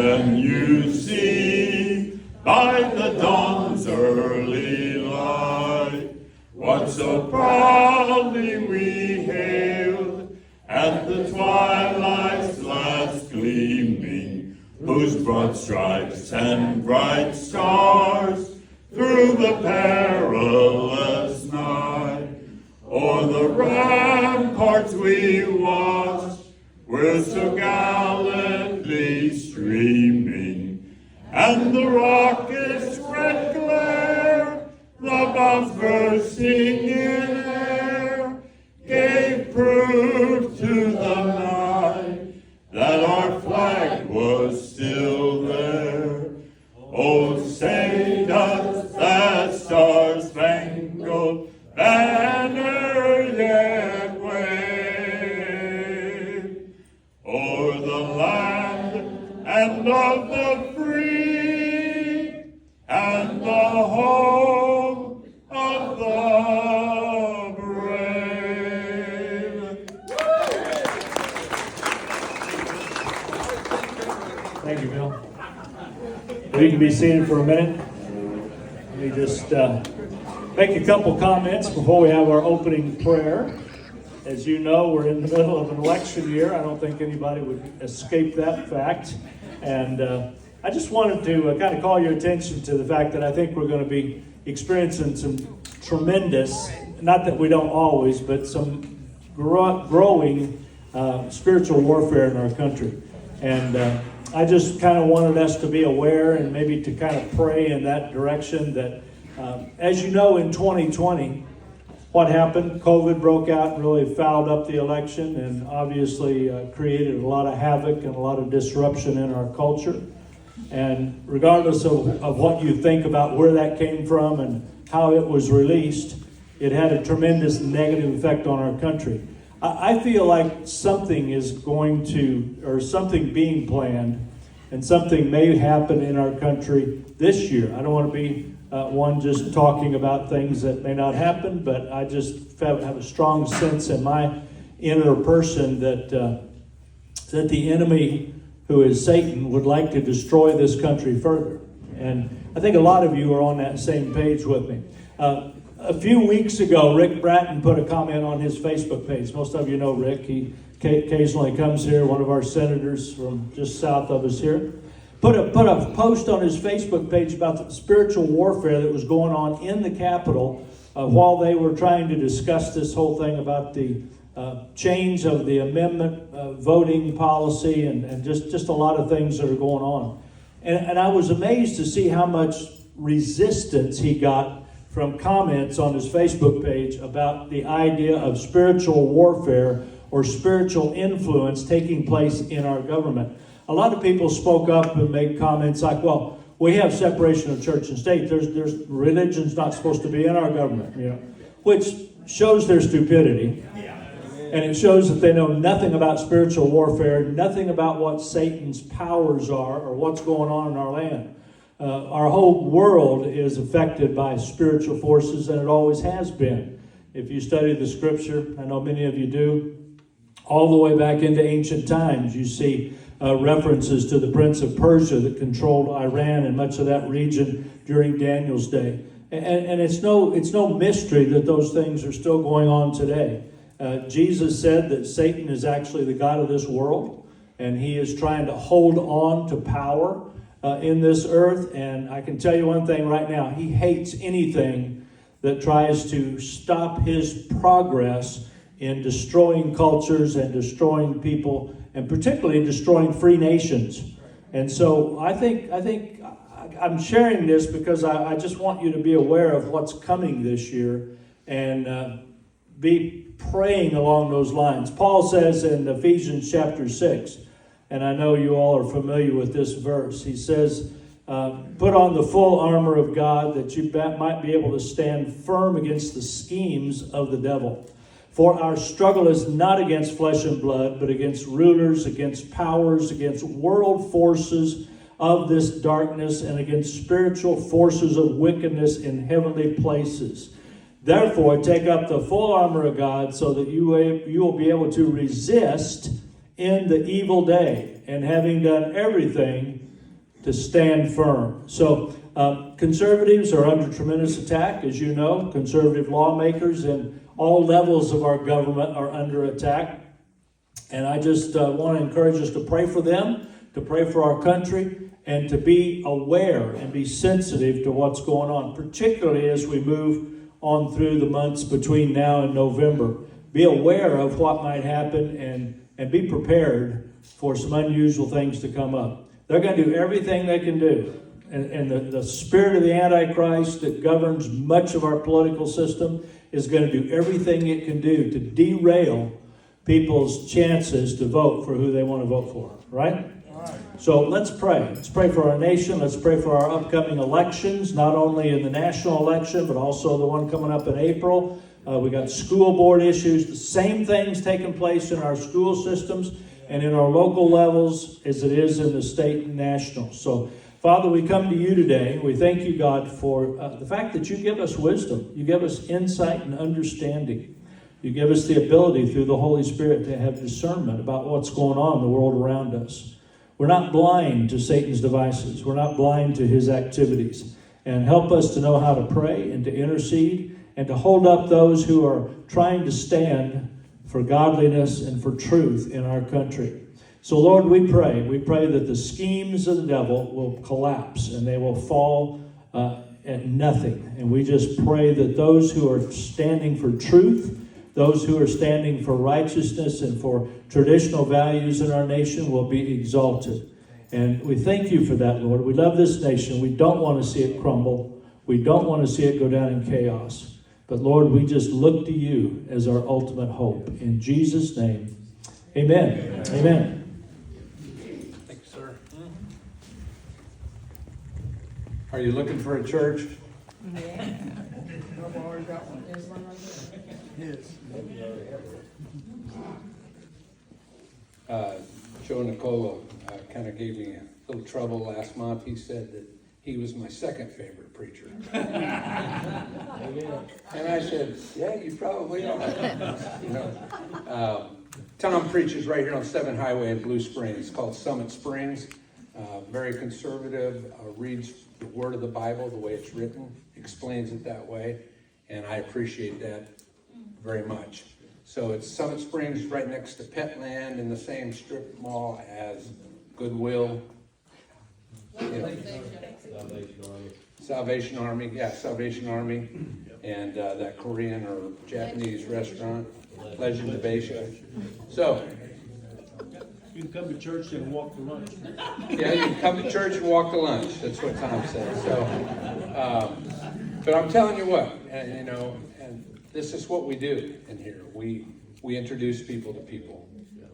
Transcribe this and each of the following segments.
Can you see by the dawn's early light what so proudly we hailed at the twilight's last gleaming, whose broad stripes and bright stars through the perilous night o'er the ramparts we watched were so gallantly streaming, and the rocket's red glare, the bombs bursting in air, gave proof to the night that our flag was still there. Oh, say does that star-spangled banner yet wave o'er the land and of the free and the home of the brave? Thank you, Bill. You can be seated for a minute. Let me just make a couple comments before we have our opening prayer. As you know, we're in the middle of an election year. I don't think anybody would escape that fact. And I just wanted to kind of call your attention to the fact that I think we're going to be experiencing some tremendous, not that we don't always, but some growing spiritual warfare in our country. And I just kind of wanted us to be aware and maybe to kind of pray in that direction that, as you know, in 2020, what happened? COVID broke out and really fouled up the election and obviously created a lot of havoc and a lot of disruption in our culture. And regardless of what you think about where that came from and how it was released, it had a tremendous negative effect on our country. I feel like something is going to, or something being planned, and something may happen in our country this year. I don't want to be one just talking about things that may not happen, but I just have a strong sense in my inner person that the enemy, who is Satan, would like to destroy this country further. And I think a lot of you are on that same page with me. A few weeks ago, Rick Bratton put a comment on his Facebook page. Most of you know Rick. He occasionally comes here, one of our senators from just south of us here. Put a post on his Facebook page about the spiritual warfare that was going on in the Capitol while they were trying to discuss this whole thing about the change of the amendment voting policy and just a lot of things that are going on. And I was amazed to see how much resistance he got from comments on his Facebook page about the idea of spiritual warfare or spiritual influence taking place in our government. A lot of people spoke up and made comments like, well, we have separation of church and state. There's religion's not supposed to be in our government, which shows their stupidity. And it shows that they know nothing about spiritual warfare, nothing about what Satan's powers are or what's going on in our land. Our whole world is affected by spiritual forces, and it always has been. If you study the scripture, I know many of you do, all the way back into ancient times, you see references to the Prince of Persia that controlled Iran and much of that region during Daniel's day. And it's no mystery that those things are still going on today. Jesus said that Satan is actually the god of this world, and he is trying to hold on to power in this earth. And I can tell you one thing right now, he hates anything that tries to stop his progress in destroying cultures and destroying people, and particularly destroying free nations. And so I think I'm sharing this because I just want you to be aware of what's coming this year and be praying along those lines. Paul says in Ephesians chapter 6, and I know you all are familiar with this verse, he says, put on the full armor of God that you might be able to stand firm against the schemes of the devil. For our struggle is not against flesh and blood, but against rulers, against powers, against world forces of this darkness, and against spiritual forces of wickedness in heavenly places. Therefore, take up the full armor of God so that you will be able to resist in the evil day, and having done everything, to stand firm. So conservatives are under tremendous attack, as you know. Conservative lawmakers in all levels of our government are under attack. And I just want to encourage us to pray for them, to pray for our country, and to be aware and be sensitive to what's going on, particularly as we move on through the months between now and November. Be aware of what might happen and be prepared for some unusual things to come up. They're going to do everything they can do. And the spirit of the Antichrist that governs much of our political system is going to do everything it can do to derail people's chances to vote for who they want to vote for, right? So let's pray. Let's pray for our nation. Let's pray for our upcoming elections, not only in the national election, but also the one coming up in April. We got school board issues, the same things taking place in our school systems and in our local levels as it is in the state and national. So, Father, we come to you today. We thank you, God, for the fact that you give us wisdom. You give us insight and understanding. You give us the ability through the Holy Spirit to have discernment about what's going on in the world around us. We're not blind to Satan's devices. We're not blind to his activities. And help us to know how to pray and to intercede and to hold up those who are trying to stand for godliness and for truth in our country. So, Lord, we pray. We pray that the schemes of the devil will collapse and they will fall at nothing. And we just pray that those who are standing for truth, those who are standing for righteousness and for traditional values in our nation will be exalted. And we thank you for that, Lord. We love this nation. We don't want to see it crumble. We don't want to see it go down in chaos. But Lord, we just look to you as our ultimate hope. In Jesus' name, amen. Amen. Thank you, sir. Are you looking for a church? Yeah. I've already got one. There's one right there. Yes. Joe Nicola kind of gave me a little trouble last month. He said that he was my second favorite preacher. And I said, yeah, you probably are. You know, Tom preaches right here on 7 Highway in Blue Springs. It's called Summit Springs. Very conservative, reads the word of the Bible the way it's written, explains it that way, and I appreciate that very much. So it's Summit Springs, right next to Petland, in the same strip mall as Goodwill. You know, Salvation Army, yeah, Salvation Army, and that Korean or Japanese restaurant, Legend of Asia. So, You can come to church and walk to lunch. yeah, you can come to church and walk to lunch. That's what Tom said. So, but I'm telling you what, and, you know, and this is what we do in here. We introduce people to people,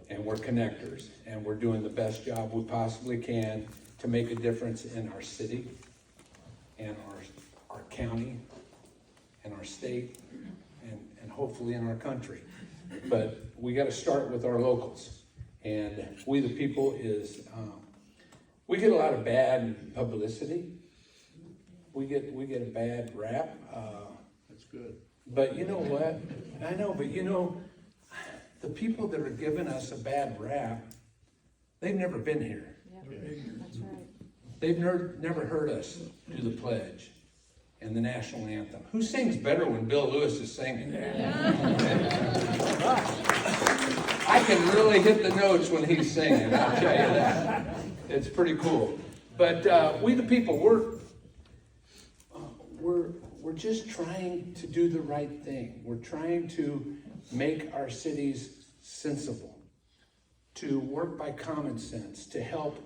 and we're connectors, and we're doing the best job we possibly can to make a difference in our city, and our county, and our state, and hopefully in our country. But we got to start with our locals. And we the people is, we get a lot of bad publicity. We get a bad rap. That's good. But you know what? I know, but you know, the people that are giving us a bad rap, they've never been here. Yeah, that's right. They've never heard us do the pledge and the national anthem. Who sings better when Bill Lewis is singing? I can really hit the notes when he's singing, I'll tell you that. It's pretty cool. But we the people, we're just trying to do the right thing. We're trying to make our cities sensible, to work by common sense, to help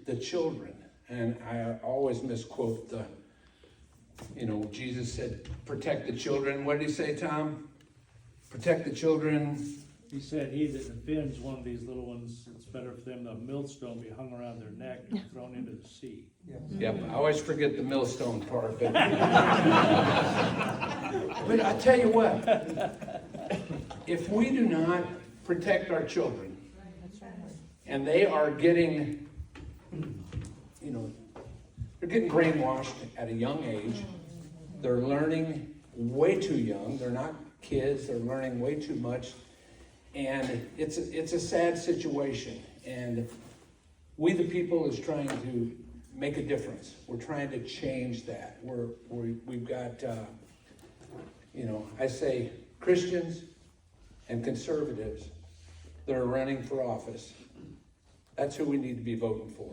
the children. And I always misquote Jesus said, protect the children. What did he say, Tom? Protect the children. He said, he that offends one of these little ones, it's better for them the millstone be hung around their neck and thrown into the sea. Yep, I always forget the millstone part, but but I tell you what, if we do not protect our children, and they are getting, they're getting brainwashed at a young age. They're learning way too young. They're not kids. They're learning way too much. And it's a sad situation. And we the people is trying to make a difference. We're trying to change that. We've got, I say Christians and conservatives that are running for office. That's who we need to be voting for.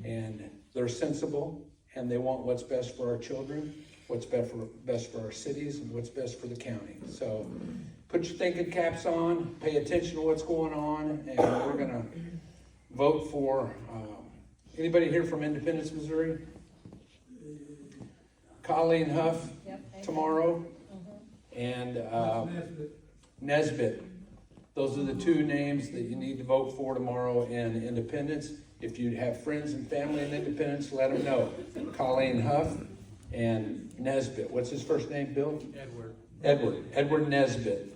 And they're sensible, and they want what's best for our children, what's best for our cities, and what's best for the county. So put your thinking caps on, pay attention to what's going on, and we're going to vote for, anybody here from Independence, Missouri? Colleen Huff tomorrow, and Nesbitt. Those are the two names that you need to vote for tomorrow in Independence. If you have friends and family in Independence, let them know. Colleen Huff and Nesbitt. What's his first name, Bill? Edward Nesbitt.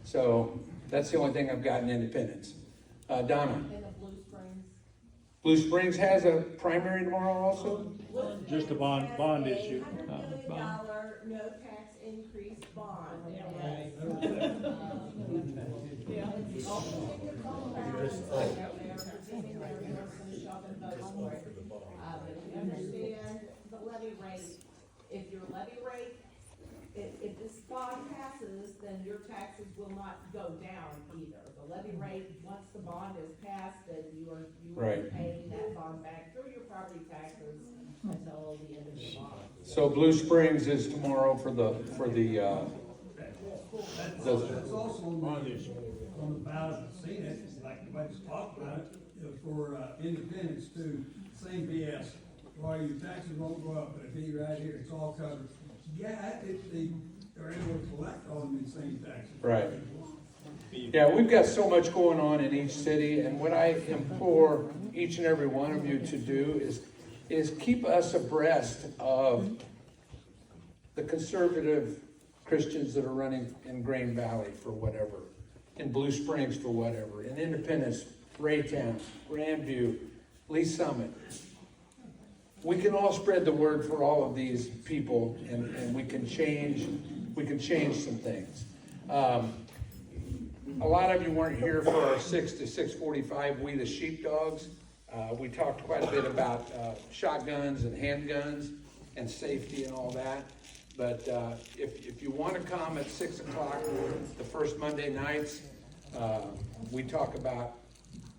So that's the only thing I've got in Independence. Donna. And the Blue Springs. Blue Springs has a primary tomorrow also? Just a bond issue. $100 million no tax increase bond. Understand the levy rate. If your levy rate, if this bond passes, then your taxes will not go down either. The levy rate, once the bond is passed, then you are Right. paying that bond back through your property taxes until the end of the bond. So Blue Springs is tomorrow for the That's also on the ballot, I've seen it, like the way it's talked about it, for independence too, same BS. Well, your taxes won't go up, but if you right here, it's all covered. Yeah, they're able to collect on these same taxes. Right. Yeah, we've got so much going on in each city, and what I implore each and every one of you to do is keep us abreast of the conservative Christians that are running in Grain Valley for whatever, in Blue Springs for whatever, in Independence, Raytown, Grandview, Lee Summit. We can all spread the word for all of these people, and we can change some things. A lot of you weren't here for our 6 to 6:45 We the Sheepdogs. We talked quite a bit about shotguns and handguns and safety and all that. But if you want to come at 6 o'clock the first Monday nights, we talk about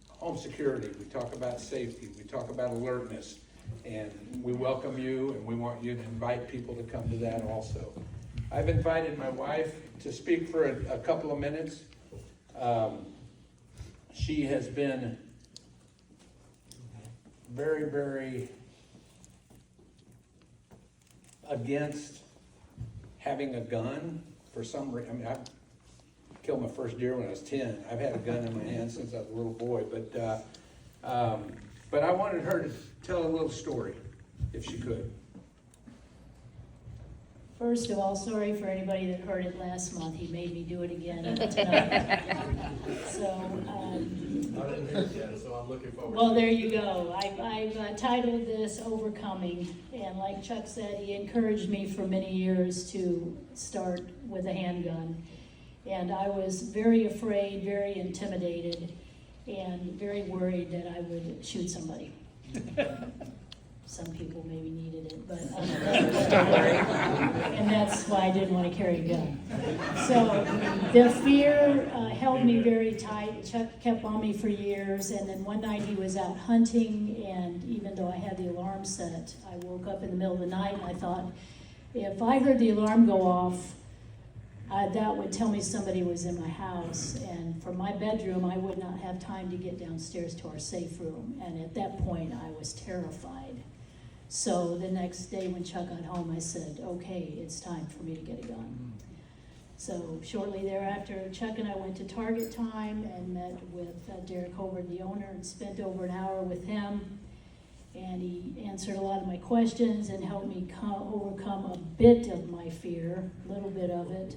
home security, we talk about safety, we talk about alertness, and we welcome you, and we want you to invite people to come to that also. I've invited my wife to speak for a couple of minutes. She has been very, very against having a gun for some reason. I mean, I killed my first deer when I was 10. I've had a gun in my hand since I was a little boy, but I wanted her to tell a little story, if she could. First of all, sorry for anybody that heard it last month. He made me do it again tonight. So, I didn't hear it yet, so I'm looking forward. well, there you go. I've titled this Overcoming, and like Chuck said, he encouraged me for many years to start with a handgun. And I was very afraid, very intimidated, and very worried that I would shoot somebody. Some people maybe needed it, but and that's why I didn't want to carry a gun. So the fear held me very tight. Chuck kept on me for years, and then one night he was out hunting, and even though I had the alarm set, I woke up in the middle of the night and I thought, if I heard the alarm go off, that would tell me somebody was in my house, and from my bedroom I would not have time to get downstairs to our safe room, and at that point I was terrified. So the next day when Chuck got home, I said, okay, it's time for me to get a gun. So shortly thereafter, Chuck and I went to Target Time and met with Derek Hobart, the owner, and spent over an hour with him. And he answered a lot of my questions and helped me overcome a bit of my fear, a little bit of it.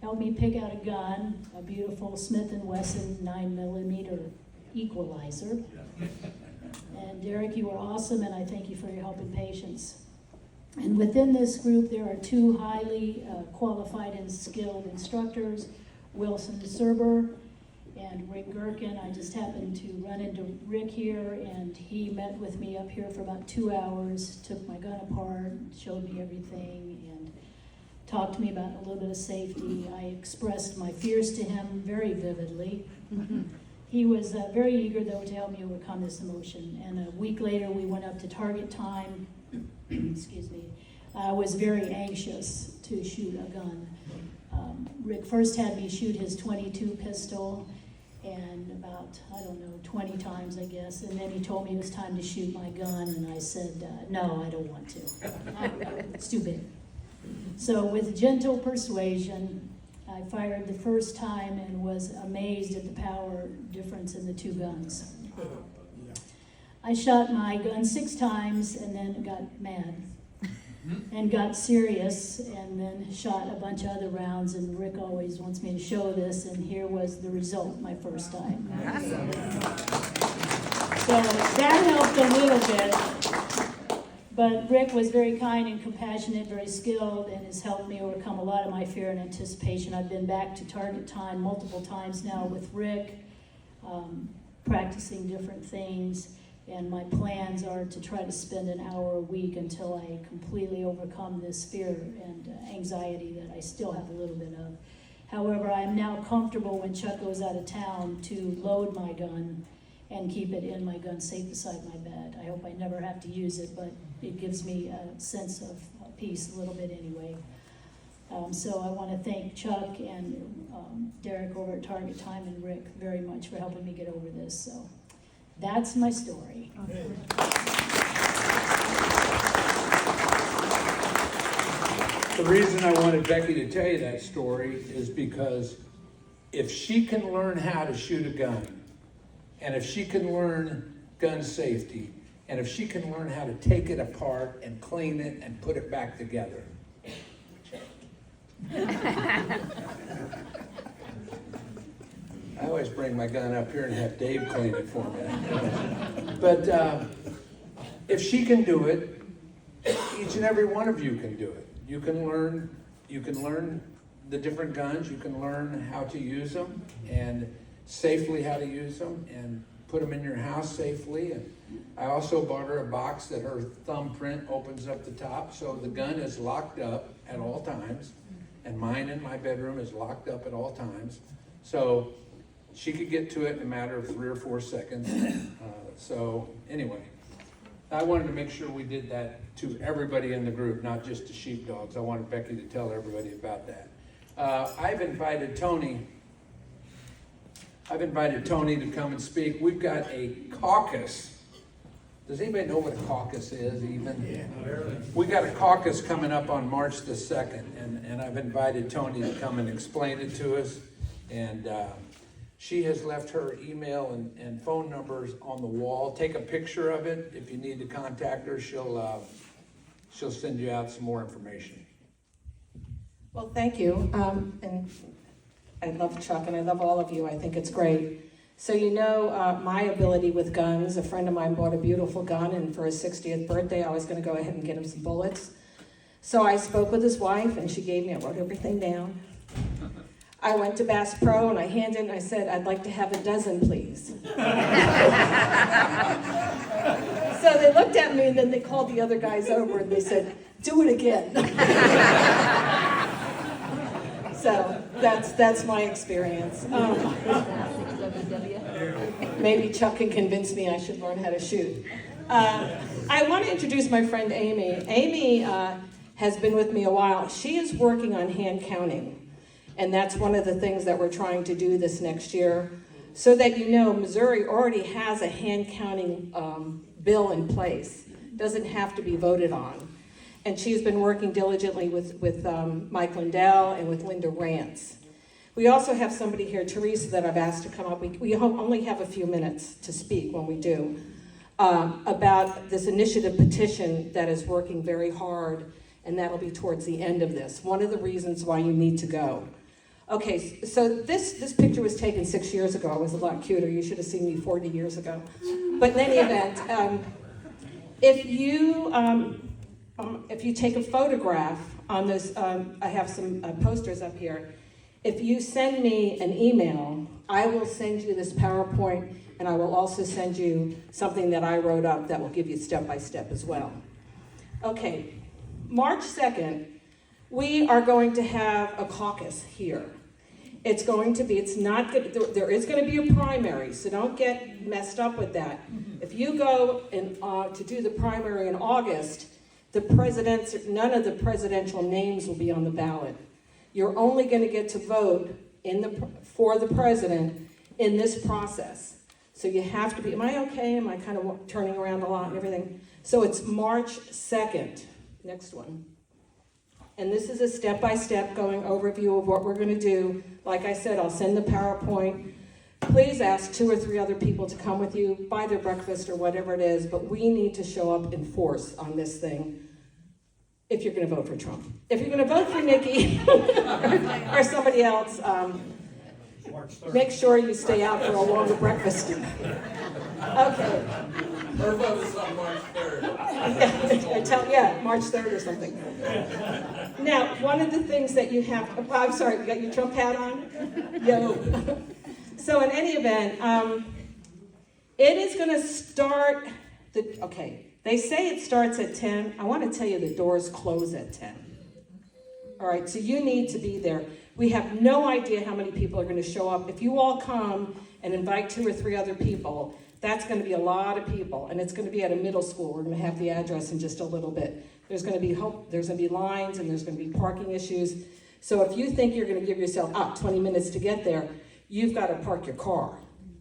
Helped me pick out a gun, a beautiful Smith & Wesson 9mm equalizer. And Derek, you were awesome, and I thank you for your help and patience. And within this group, there are two highly qualified and skilled instructors, Wilson Serber and Rick Gherkin. I just happened to run into Rick here, and he met with me up here for about 2 hours, took my gun apart, showed me everything, and talked to me about a little bit of safety. I expressed my fears to him very vividly. He was very eager, though, to help me overcome this emotion. And a week later, we went up to target time. Excuse me. I was very anxious to shoot a gun. Rick first had me shoot his .22 pistol, and about, 20 times, I guess. And then he told me it was time to shoot my gun, and I said, no, I don't want to. It's too big. So with gentle persuasion, I fired the first time and was amazed at the power difference in the two guns. I shot my gun 6 times and then got mad and got serious and then shot a bunch of other rounds, and Rick always wants me to show this, and here was the result my first time. So that helped a little bit. But Rick was very kind and compassionate, very skilled, and has helped me overcome a lot of my fear and anticipation. I've been back to target time multiple times now with Rick, practicing different things, and my plans are to try to spend an hour a week until I completely overcome this fear and anxiety that I still have a little bit of. However, I am now comfortable when Chuck goes out of town to load my gun and keep it in my gun safe beside my bed. I hope I never have to use it, but it gives me a sense of peace a little bit anyway. So I want to thank Chuck and Derek over at Target Time and Rick very much for helping me get over this. So that's my story. The reason I wanted Becky to tell you that story is because if she can learn how to shoot a gun, and if she can learn gun safety, and if she can learn how to take it apart and clean it and put it back together. I always bring my gun up here and have Dave clean it for me. But if she can do it, each and every one of you can do it. You can learn the different guns, you can learn how to use them, and safely how to use them, and put them in your house safely. And I also bought her a box that her thumbprint opens up the top, so the gun is locked up at all times, and mine in my bedroom is locked up at all times. So she could get to it in a matter of 3 or 4 seconds. So anyway, I wanted to make sure we did that to everybody in the group, not just to sheepdogs. I wanted Becky to tell everybody about that. I've invited Tony to come and speak. We've got a caucus. Does anybody know what a caucus is even? Yeah. We got a caucus coming up on March the 2nd, and I've invited Tony to come and explain it to us. And she has left her email and phone numbers on the wall. Take a picture of it. If you need to contact her, she'll send you out some more information. Well, thank you. And I love Chuck, and I love all of you. I think it's great. So you know my ability with guns. A friend of mine bought a beautiful gun, and for his 60th birthday, I was going to go ahead and get him some bullets. So I spoke with his wife, and she gave me, I wrote everything down. I went to Bass Pro, and I handed it, and I said, I'd like to have a dozen, please. So they looked at me, and then they called the other guys over, and they said, do it again. So that's my experience. Maybe Chuck can convince me I should learn how to shoot. I want to introduce my friend Amy. Amy has been with me a while. She is working on hand counting, and that's one of the things that we're trying to do this next year. So that you know, Missouri already has a hand counting bill in place. Doesn't have to be voted on. And she's been working diligently with Mike Lindell and with Linda Rance. We also have somebody here, Teresa, that I've asked to come up. We only have a few minutes to speak when we do, about this initiative petition that is working very hard, and that'll be towards the end of this. One of the reasons why you need to go. Okay, so this picture was taken 6 years ago. I was a lot cuter. You should have seen me 40 years ago. But in any event, if you take a photograph on this, I have some posters up here. If you send me an email, I will send you this PowerPoint, and I will also send you something that I wrote up that will give you step-by-step as well. Okay, March 2nd, we are going to have a caucus here. It's not good, there is going to be a primary, so don't get messed up with that. If you go to do the primary in August, none of the presidential names will be on the ballot. You're only going to get to vote for the president in this process. So you have to be, am I okay? Am I kind of turning around a lot and everything? So it's March 2nd. Next one. And this is a step-by-step going overview of what we're going to do. Like I said, I'll send the PowerPoint. Please ask 2 or 3 other people to come with you, buy their breakfast or whatever it is, but we need to show up in force on this thing if you're going to vote for Trump. If you're going to vote for Nikki or somebody else, make sure you stay out for a longer breakfast. Okay. Her vote is on March 3rd. Yeah, March 3rd or something. Now, one of the things that you have, I'm sorry, you got your Trump hat on? Yo. So in any event, it is going to start, they say it starts at 10. I want to tell you the doors close at 10. All right, so you need to be there. We have no idea how many people are going to show up. If you all come and invite 2 or 3 other people, that's going to be a lot of people, and it's going to be at a middle school. We're going to have the address in just a little bit. There's going to be lines, and there's going to be parking issues. So if you think you're going to give yourself 20 minutes to get there, you've got to park your car.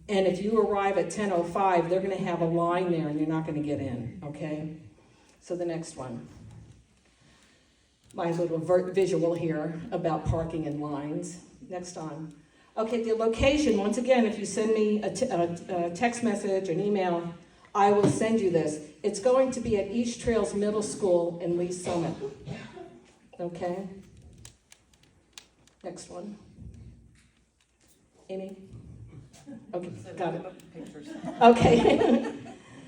And if you arrive at 10:05, they're going to have a line there, and you're not going to get in, okay? So the next one. My little visual here about parking and lines. Next on. Okay, the location, once again, if you send me a text message, an email, I will send you this. It's going to be at East Trails Middle School in Lee Summit. Okay? Next one. Amy? Okay, got it. Okay.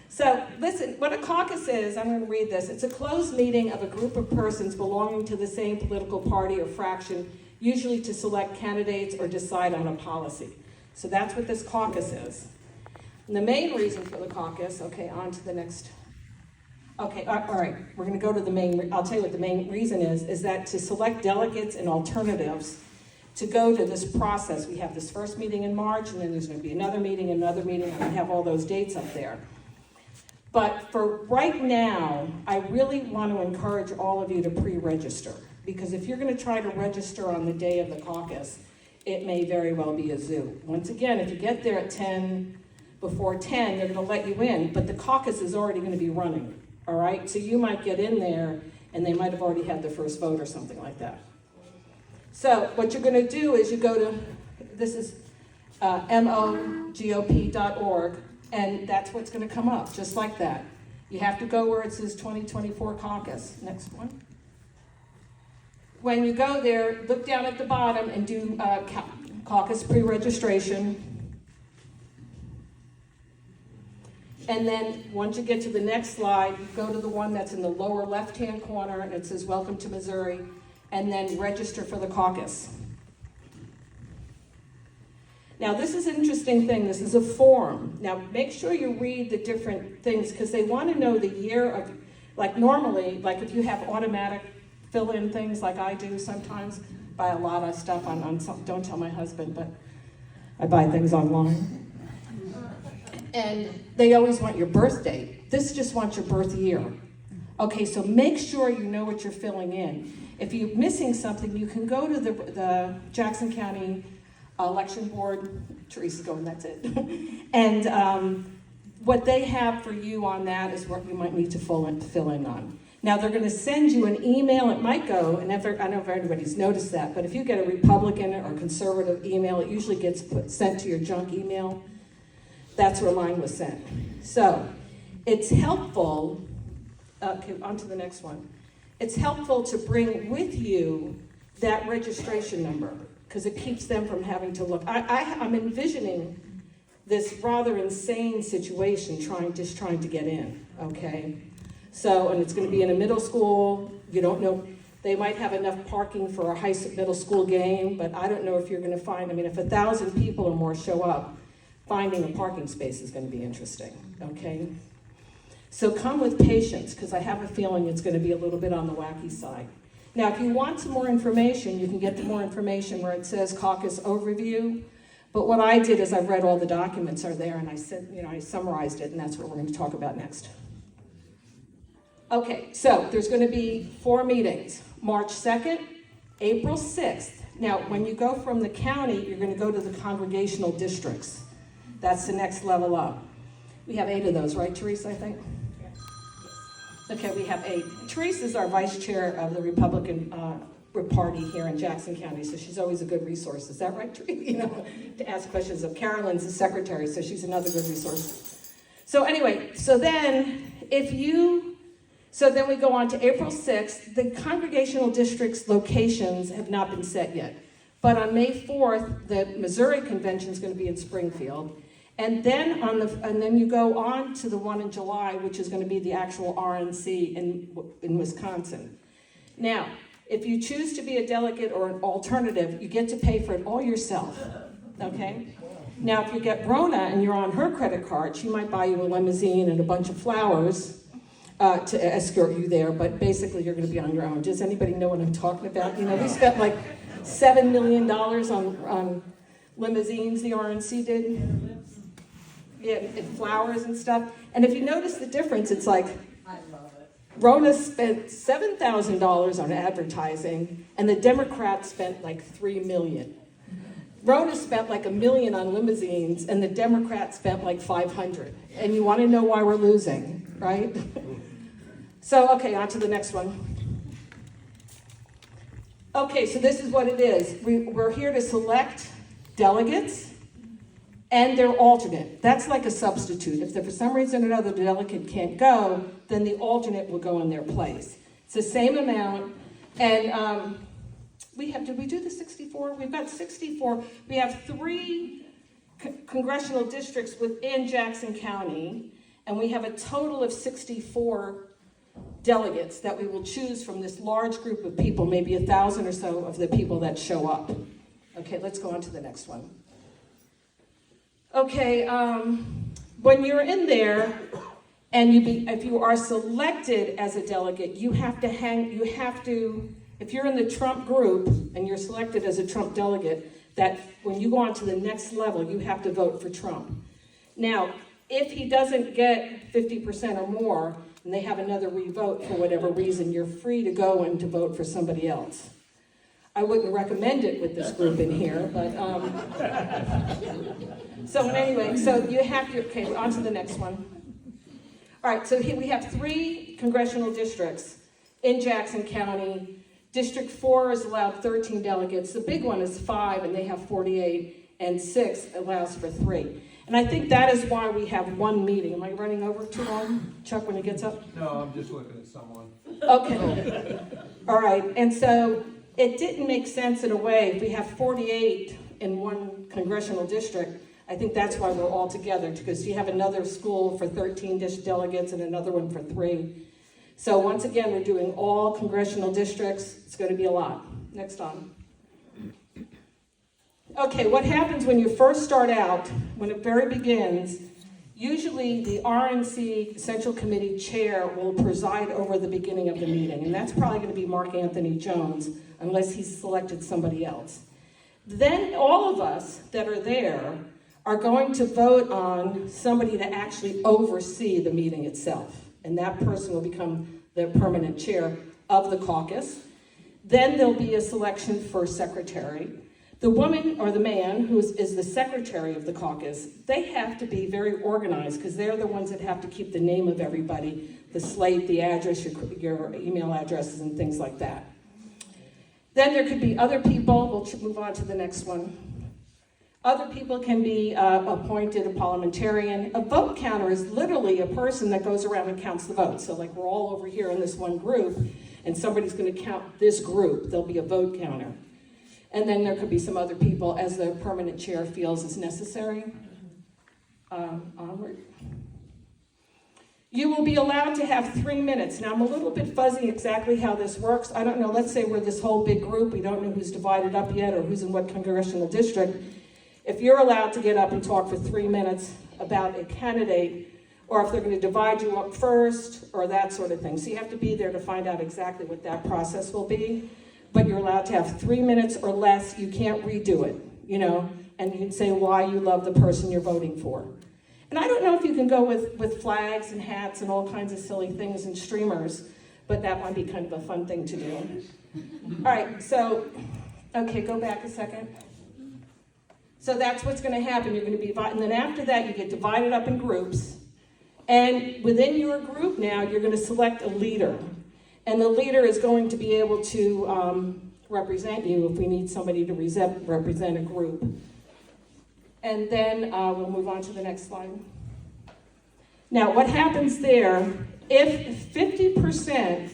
So, listen, what a caucus is, I'm going to read this. It's a closed meeting of a group of persons belonging to the same political party or fraction, usually to select candidates or decide on a policy. So that's what this caucus is. And the main reason for the caucus, okay, on to the next. Okay, all right, we're going to go to the main, I'll tell you what the main reason is that to select delegates and alternatives to go to this process. We have this first meeting in March, and then there's going to be another meeting, and I have all those dates up there. But for right now, I really want to encourage all of you to pre-register, because if you're going to try to register on the day of the caucus, it may very well be a zoo. Once again, if you get there at 10, before 10, they're going to let you in, but the caucus is already going to be running, all right? So you might get in there, and they might have already had their first vote or something like that. So what you're going to do is you go to, this is mogop.org, and that's what's going to come up, just like that. You have to go where it says 2024 caucus. Next one. When you go there, look down at the bottom and do caucus pre-registration. And then once you get to the next slide, go to the one that's in the lower left-hand corner, and it says Welcome to Missouri, and then register for the caucus. Now, this is an interesting thing. This is a form. Now, make sure you read the different things, because they want to know the year of, like normally, like if you have automatic fill-in things like I do sometimes, buy a lot of stuff on don't tell my husband, but I buy things online. And they always want your birth date. This just wants your birth year. Okay, so make sure you know what you're filling in. If you're missing something, you can go to the Jackson County Election Board. Teresa's going, that's it. And what they have for you on that is what you might need to fill in on. Now, they're going to send you an email. It might go, and I don't know if everybody's noticed that, but if you get a Republican or conservative email, it usually gets sent to your junk email. That's where mine was sent. So it's helpful, okay, on to the next one. It's helpful to bring with you that registration number, because it keeps them from having to look. I'm envisioning this rather insane situation trying to get in, okay? So, and it's going to be in a middle school. You don't know. They might have enough parking for a middle school game, but I don't know if you're gonna find, I mean, if 1,000 people or more show up, finding a parking space is gonna be interesting, okay? So come with patience, because I have a feeling it's gonna be a little bit on the wacky side. Now, if you want some more information, you can get the more information where it says caucus overview. But what I did is I read all the documents are there, and I said, I summarized it, and that's what we're going to talk about next. Okay, so there's going to be 4 meetings: March 2nd, April 6th. Now, when you go from the county, you're going to go to the congregational districts. That's the next level up. We have 8 of those, right, Teresa? I think. Okay, we have 8. Teresa is our vice chair of the Republican Party here in Jackson County, so she's always a good resource. Is that right, Teresa? To ask questions of. Carolyn's the secretary, so she's another good resource. So anyway, so then we go on to April 6th. The congregational districts locations have not been set yet, but on May 4th, the Missouri convention is going to be in Springfield. And then you go on to the one in July, which is going to be the actual RNC in Wisconsin. Now, if you choose to be a delegate or an alternative, you get to pay for it all yourself, okay? Now, if you get Rona and you're on her credit card, she might buy you a limousine and a bunch of flowers to escort you there, but basically you're going to be on your own. Does anybody know what I'm talking about? We spent like $7 million on limousines, the RNC did. Yeah, and flowers and stuff. And if you notice the difference, it's like, I love it. Rona spent $7,000 on advertising, and the Democrats spent like $3 million. Rona spent like $1 million on limousines, and the Democrats spent like $500. And you want to know why we're losing, right? So, okay, on to the next one. Okay, so this is what it is. We're here to select delegates and their alternate. That's like a substitute. If for some reason another delegate can't go, then the alternate will go in their place. It's the same amount. And did we do the 64? We've got 64. We have 3 congressional districts within Jackson County, and we have a total of 64 delegates that we will choose from this large group of people, maybe 1,000 or so of the people that show up. Okay, let's go on to the next one. Okay, when you're in there, and if you are selected as a delegate, if you're in the Trump group and you're selected as a Trump delegate, that when you go on to the next level, you have to vote for Trump. Now, if he doesn't get 50% or more, and they have another revote for whatever reason, you're free to go and to vote for somebody else. I wouldn't recommend it with this group in here, but, so anyway, so you have to, okay, on to the next one. All right, so here we have 3 congressional districts in Jackson County. District 4 is allowed 13 delegates. The big one is 5, and they have 48, and 6 allows for 3. And I think that is why we have 1 meeting. Am I running over too long, Chuck, when he gets up? No, I'm just looking at someone. Okay. All right, and so it didn't make sense in a way. If we have 48 in 1 congressional district, I think that's why we're all together, because you have another school for 13 delegates and another one for 3. So once again, we're doing all congressional districts. It's going to be a lot. Next on. Okay, what happens when you first start out, when it very begins, usually the RNC Central Committee Chair will preside over the beginning of the meeting, and that's probably going to be Mark Anthony Jones, unless he's selected somebody else. Then all of us that are there are going to vote on somebody to actually oversee the meeting itself, and that person will become the permanent chair of the caucus. Then there'll be a selection for secretary. The woman or the man who is the secretary of the caucus, they have to be very organized, because they're the ones that have to keep the name of everybody, the slate, the address, your email addresses, and things like that. Then there could be other people. We'll move on to the next one. Other people can be appointed a parliamentarian. A vote counter is literally a person that goes around and counts the votes. So like we're all over here in this one group, and somebody's going to count this group. There'll be a vote counter. And then there could be some other people as the permanent chair feels is necessary. Onward. You will be allowed to have 3 minutes. Now, I'm a little bit fuzzy exactly how this works. I don't know, let's say we're this whole big group, we don't know who's divided up yet or who's in what congressional district. If you're allowed to get up and talk for 3 minutes about a candidate, or if they're going to divide you up first, or that sort of thing. So you have to be there to find out exactly what that process will be. But you're allowed to have 3 minutes or less. You can't redo it, and you can say why you love the person you're voting for. And I don't know if you can go with flags and hats and all kinds of silly things and streamers, but that might be kind of a fun thing to do. All right, so, okay, go back a second. So that's what's going to happen. You're going to be divided, and then after that, you get divided up in groups. And within your group now, you're going to select a leader. And the leader is going to be able to represent you if we need somebody to represent a group. And then we'll move on to the next slide. Now, what happens there, if 50%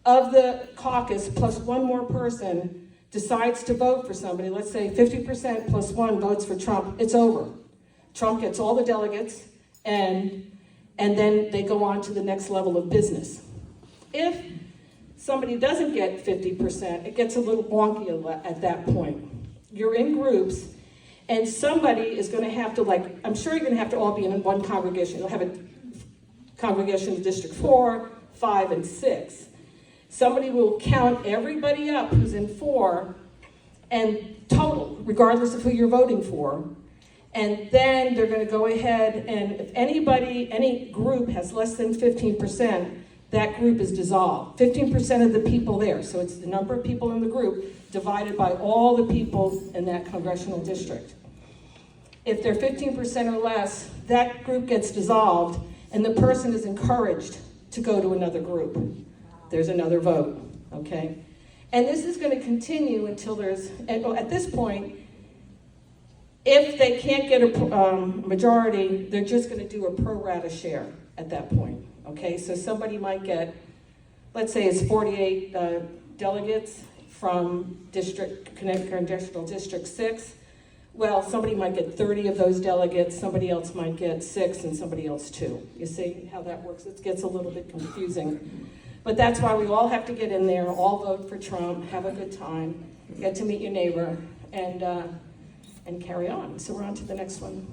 of the caucus plus one more person decides to vote for somebody, let's say 50% plus one votes for Trump, it's over. Trump gets all the delegates, and then they go on to the next level of business. If somebody doesn't get 50%, it gets a little wonky at that point. You're in groups, and somebody is going to have to, I'm sure you're going to have to all be in one congregation. You'll have a congregation in District 4, 5, and 6. Somebody will count everybody up who's in 4, and total, regardless of who you're voting for. And then they're going to go ahead, and if any group has less than 15%, that group is dissolved. 15% of the people there, so it's the number of people in the group divided by all the people in that congressional district. If they're 15% or less, that group gets dissolved, and the person is encouraged to go to another group. There's another vote, okay? And this is going to continue until at this point, if they can't get a majority, they're just going to do a pro rata share at that point, okay? So somebody might get, let's say it's 48 delegates from Congressional District 6. Well, somebody might get 30 of those delegates, somebody else might get 6, and somebody else 2. You see how that works? It gets a little bit confusing. But that's why we all have to get in there, all vote for Trump, have a good time, get to meet your neighbor, and carry on. So we're on to the next one.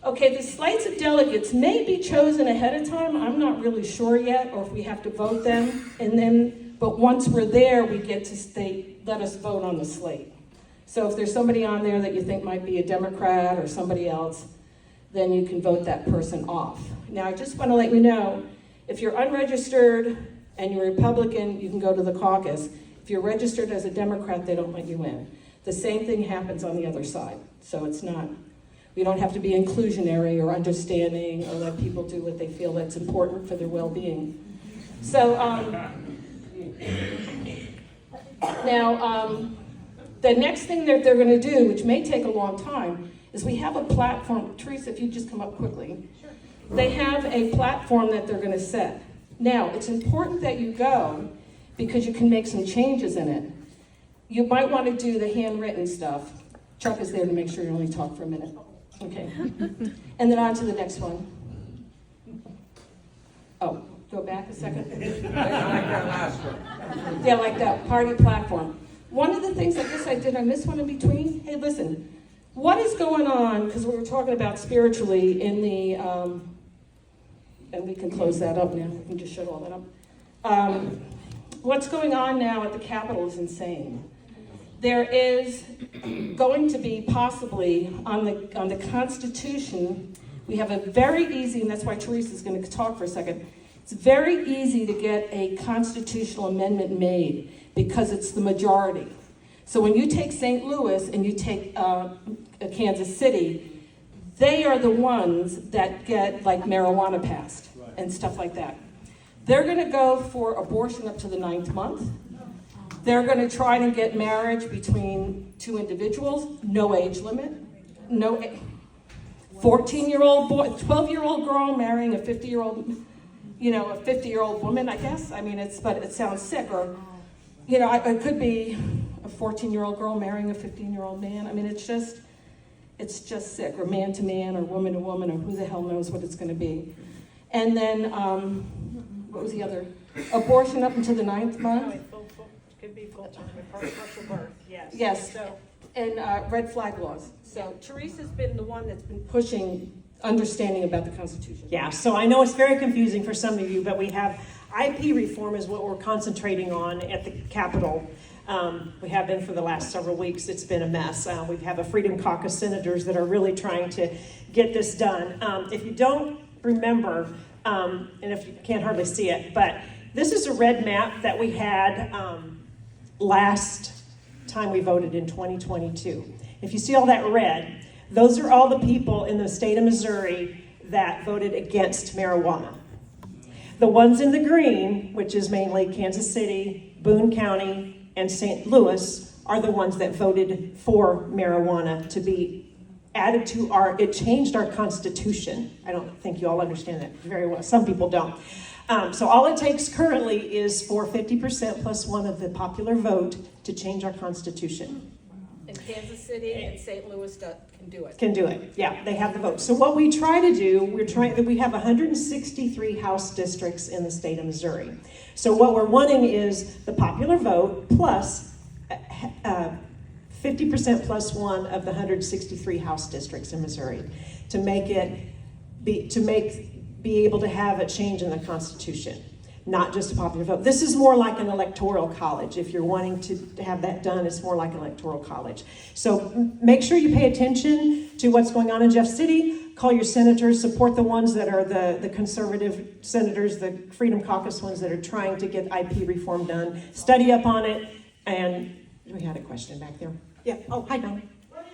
Okay, the slates of delegates may be chosen ahead of time. I'm not really sure yet, or if we have to vote them. But once we're there, we get to let us vote on the slate. So if there's somebody on there that you think might be a Democrat or somebody else, then you can vote that person off. Now, I just want to let you know, if you're unregistered and you're Republican, you can go to the caucus. If you're registered as a Democrat, they don't let you in. The same thing happens on the other side. So we don't have to be inclusionary or understanding or let people do what they feel that's important for their well-being. So now the next thing that they're going to do, which may take a long time, is we have a platform. Teresa, if you just come up quickly. Sure. They have a platform that they're going to set. Now, it's important that you go because you can make some changes in it. You might want to do the handwritten stuff. Chuck is there to make sure you only talk for a minute. Okay. And then on to the next one. Oh, go back a second. Yeah, like that party platform. One of the things I guess I miss one in between. Hey, listen, what is going on, because we were talking about spiritually in the, and we can close that up now. We can just shut all that up. What's going on now at the Capitol is insane. There is going to be possibly on the Constitution, we have a very easy, and that's why Teresa's going to talk for a second. It's very easy to get a constitutional amendment made because it's the majority. So when you take St. Louis and you take Kansas City, they are the ones that get like marijuana passed and stuff like that. They're going to go for abortion up to the 9th month. They're going to try to get marriage between two individuals, no age limit, 14-year-old boy, 12-year-old girl marrying a 50-year-old, a 50-year-old woman, I guess. I mean, but it sounds sick. Or, it could be a 14-year-old girl marrying a 15-year-old man. I mean, it's It's just sick, or man to man, or woman to woman, or who the hell knows what it's gonna be. And then, what was the other? Abortion up until the 9th month? Could be full term, partial birth, yes. Yes. So, And red flag laws. So Teresa's been the one that's been pushing understanding about the Constitution. Yeah, so I know it's very confusing for some of you, but we have IP reform is what we're concentrating on at the Capitol. We have been for the last several weeks. It's been a mess. We have a Freedom Caucus senators that are really trying to get this done. If you don't remember, and if you can't hardly see it, but this is a red map that we had last time we voted in 2022. If you see all that red, those are all the people in the state of Missouri that voted against marijuana. The ones in the green, which is mainly Kansas City, Boone County, and St. Louis, are the ones that voted for marijuana to be added to it changed our Constitution. I don't think you all understand that very well. Some people don't. So all it takes currently is for 50% plus one of the popular vote to change our Constitution. And Kansas City and St. Louis can do it. Can do it. Yeah, they have the vote. So what we try to do, we have 163 House districts in the state of Missouri. So what we're wanting is the popular vote plus 50% plus one of the 163 House districts in Missouri to make be able to have a change in the Constitution, not just a popular vote. This is more like an electoral college. If you're wanting to have that done, it's more like an electoral college. So make sure you pay attention to what's going on in Jeff City. Call your senators, support the ones that are the conservative senators, the Freedom Caucus ones that are trying to get IP reform done. Study up on it. And we had a question back there. Yeah. Oh, hi, Don. What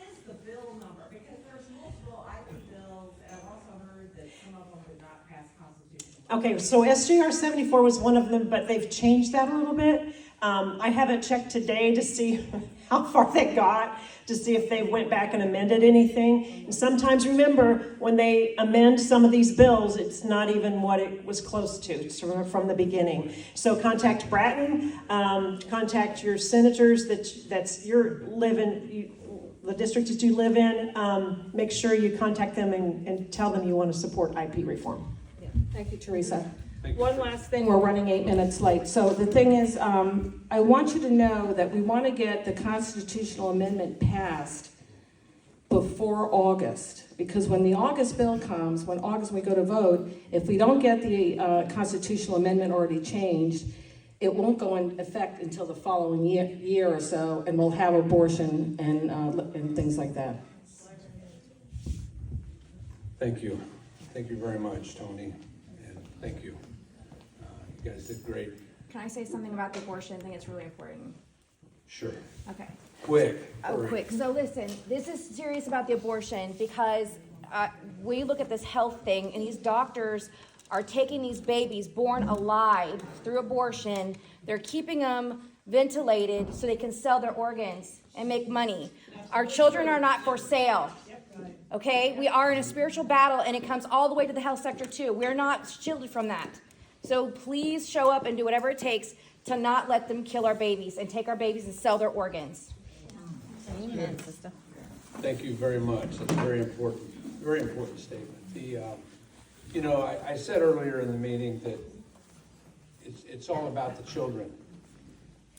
is the bill number? Because there's multiple IP bills, and I've also heard that some of them would not pass constitutional. Okay, so SJR 74 was one of them, but they've changed that a little bit. I haven't checked today to see how far they got, to see if they went back and amended anything. And sometimes, remember, when they amend some of these bills, it's not even what it was close to. It's from the beginning. So contact Bratton, contact your senators the district that you live in. Make sure you contact them and tell them you want to support IP reform. Yeah. Thank you, Teresa. Thank you. One last thing, we're running 8 minutes late. So the thing is, I want you to know that we want to get the constitutional amendment passed before August. Because when the August bill comes, when we go to vote, if we don't get the constitutional amendment already changed, it won't go in effect until the following year or so, and we'll have abortion and things like that. Thank you. Thank you very much, Tony. And thank you. You guys did great. Can I say something about the abortion? I think it's really important. Sure. Okay. Quick. Oh, Hurry. quick. So listen, this is serious about the abortion because we look at this health thing and these doctors are taking these babies born alive through abortion. They're keeping them ventilated so they can sell their organs and make money. Our children are not for sale. Okay? We are in a spiritual battle and it comes all the way to the health sector too. We're not shielded from that. So please show up and do whatever it takes to not let them kill our babies and take our babies and sell their organs. Amen, sister. Thank you very much. That's a very important statement. I said earlier in the meeting that it's all about the children.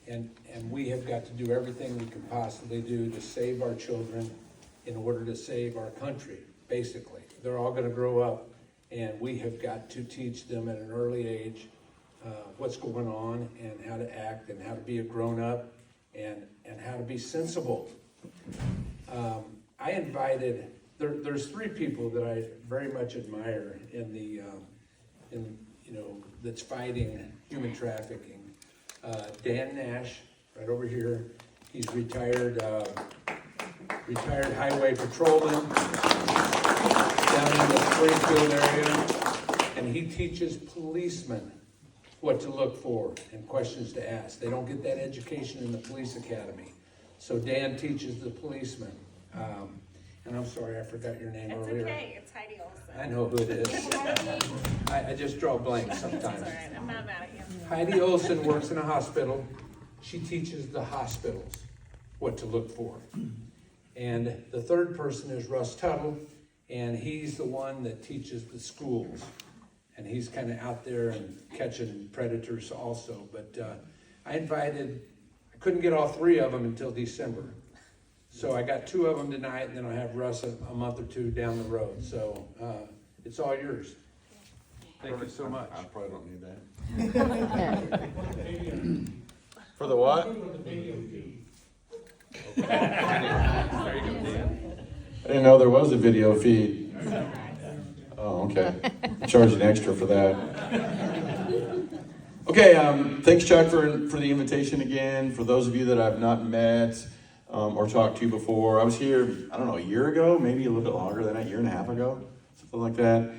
And we have got to do everything we can possibly do to save our children in order to save our country, basically. They're all going to grow up, and we have got to teach them at an early age what's going on and how to act and how to be a grown-up and how to be sensible. I invited, there's 3 people that I very much admire that's fighting human trafficking. Dan Nash, right over here, he's retired highway patrolman down in the Springfield area, and he teaches policemen what to look for and questions to ask. They don't get that education in the police academy. So Dan teaches the policemen. And I'm sorry, I forgot your name earlier. It's okay, it's Heidi Olson. I know who it is. I just draw blanks sometimes. That's all right, I'm not mad at you. Heidi Olson works in a hospital. She teaches the hospitals what to look for. And the third person is Russ Tuttle, and he's the one that teaches the schools. And he's kind of out there and catching predators also. But I couldn't get all 3 of them until December. So I got 2 of them tonight, and then I'll have Russ a month or 2 down the road. So it's all yours. Thank you so much. I probably don't need that. For the what? I didn't know there was a video feed. Oh, okay. Charging extra for that. Okay, thanks Chuck for the invitation again. For those of you that I've not met or talked to before, I was here, I don't know, a year ago, maybe a little bit longer than that, 1.5 years ago, something like that.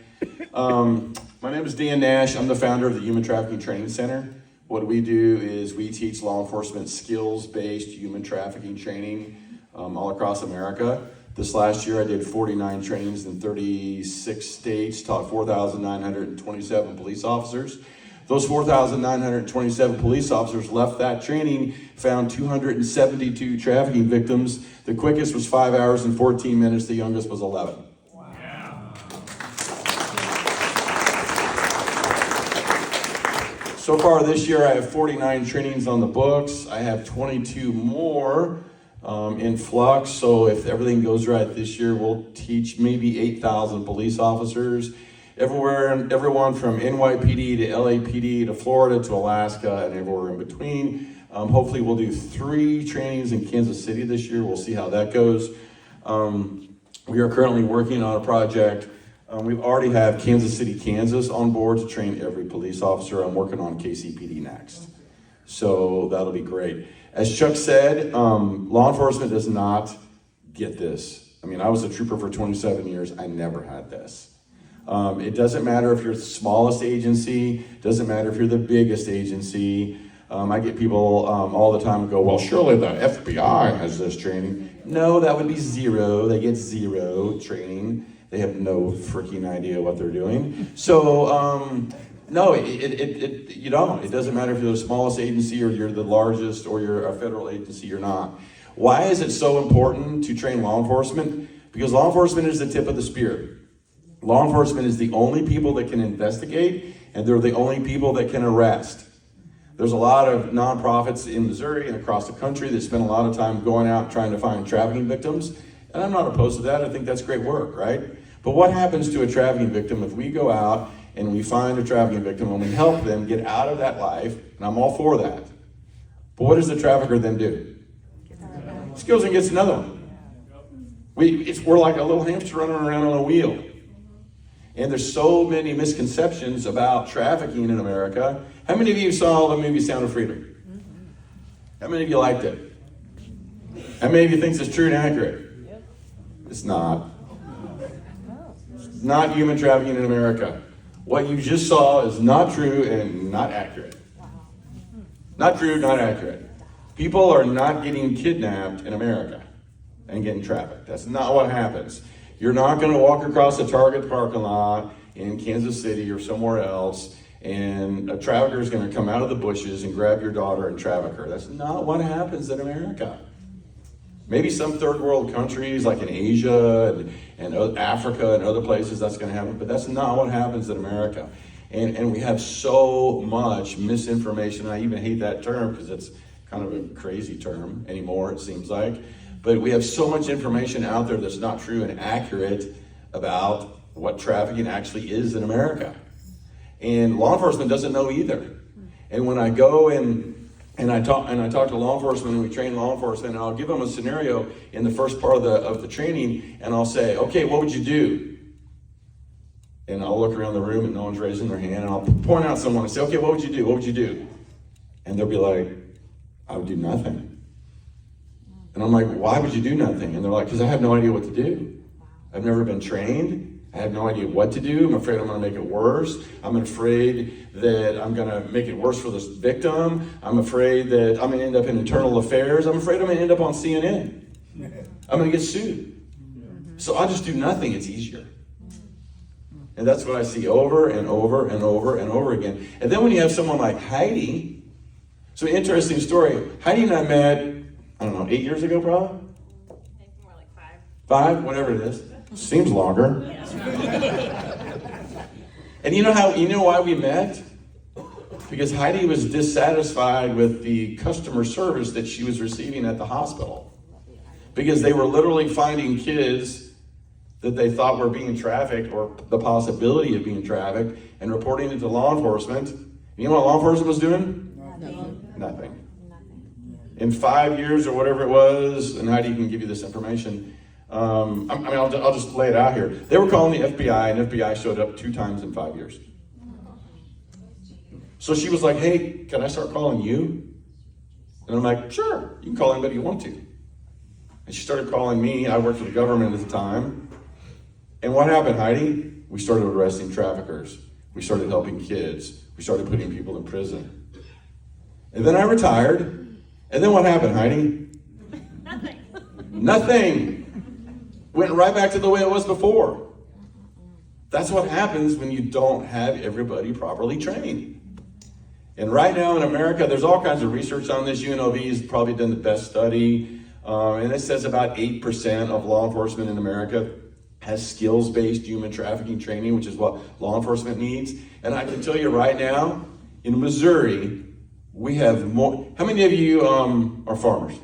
My name is Dan Nash. I'm the founder of the Human Trafficking Training Center. What we do is we teach law enforcement skills-based human trafficking training all across America. This last year I did 49 trainings in 36 states, taught 4,927 police officers. Those 4,927 police officers left that training, found 272 trafficking victims. The quickest was 5 hours and 14 minutes, the youngest was 11. So far this year, I have 49 trainings on the books. I have 22 more in flux. So if everything goes right this year, we'll teach maybe 8,000 police officers everyone from NYPD to LAPD to Florida to Alaska and everywhere in between. Hopefully we'll do 3 trainings in Kansas City this year. We'll see how that goes. We are currently working on a project. We already have Kansas City, Kansas on board to train every police officer. I'm working on KCPD next. So that'll be great. As Chuck said, law enforcement does not get this. I mean, I was a trooper for 27 years. I never had this. It doesn't matter if you're the smallest agency, doesn't matter if you're the biggest agency. I get people all the time who go, well, surely the FBI has this training. No, that would be 0. They get 0 training. They have no freaking idea what they're doing. So, no, you don't. It doesn't matter if you're the smallest agency or you're the largest or you're a federal agency or not. Why is it so important to train law enforcement? Because law enforcement is the tip of the spear. Law enforcement is the only people that can investigate, and they're the only people that can arrest. There's a lot of nonprofits in Missouri and across the country that spend a lot of time going out trying to find trafficking victims, and I'm not opposed to that. I think that's great work, right? But what happens to a trafficking victim if we go out and we find a trafficking victim and we help them get out of that life, and I'm all for that. But what does the trafficker then do? He goes and gets another one. We're like a little hamster running around on a wheel. And there's so many misconceptions about trafficking in America. How many of you saw the movie Sound of Freedom? How many of you liked it? How many of you think it's true and accurate? It's not. It's not human trafficking in America. What you just saw is not true and not accurate. Not true, not accurate. People are not getting kidnapped in America and getting trafficked. That's not what happens. You're not going to walk across a Target parking lot in Kansas City or somewhere else and a trafficker is going to come out of the bushes and grab your daughter and traffic her. That's not what happens in America. Maybe some third world countries like in Asia and Africa and other places that's going to happen, but that's not what happens in America. And we have so much misinformation. I even hate that term because it's kind of a crazy term anymore, it seems like. But we have so much information out there that's not true and accurate about what trafficking actually is in America. And law enforcement doesn't know either. And when I go and I talk to law enforcement and we train law enforcement, and I'll give them a scenario in the first part of the training, and I'll say, okay, what would you do? And I'll look around the room and no one's raising their hand, and I'll point out someone and say, okay, what would you do? What would you do? And they'll be like, I would do nothing. And I'm like, why would you do nothing? And they're like, because I have no idea what to do. I've never been trained. I have no idea what to do. I'm afraid I'm going to make it worse. I'm afraid that I'm going to make it worse for this victim. I'm afraid that I'm going to end up in internal affairs. I'm afraid I'm going to end up on CNN. I'm going to get sued. So I'll just do nothing. It's easier. And that's what I see over and over and over and over again. And then when you have someone like Heidi, so interesting story. Heidi and I met, I don't know, 8 years ago, probably? More like 5, whatever it is. Seems longer. And you know why we met? Because Heidi was dissatisfied with the customer service that she was receiving at the hospital. Because they were literally finding kids that they thought were being trafficked or the possibility of being trafficked and reporting it to law enforcement. You know what law enforcement was doing? Nothing. In 5 years or whatever it was, and Heidi can give you this information, I'll just lay it out here. They were calling the FBI, and FBI showed up 2 times in 5 years. So she was like, hey, can I start calling you? And I'm like, sure, you can call anybody you want to. And she started calling me. I worked for the government at the time. And what happened, Heidi? We started arresting traffickers. We started helping kids. We started putting people in prison. And then I retired. And then what happened, Heidi? Nothing. Went right back to the way it was before. That's what happens when you don't have everybody properly trained. And right now in America, there's all kinds of research on this. UNLV has probably done the best study. And it says about 8% of law enforcement in America has skills-based human trafficking training, which is what law enforcement needs. And I can tell you right now, in Missouri, we have more. How many of you are farmers?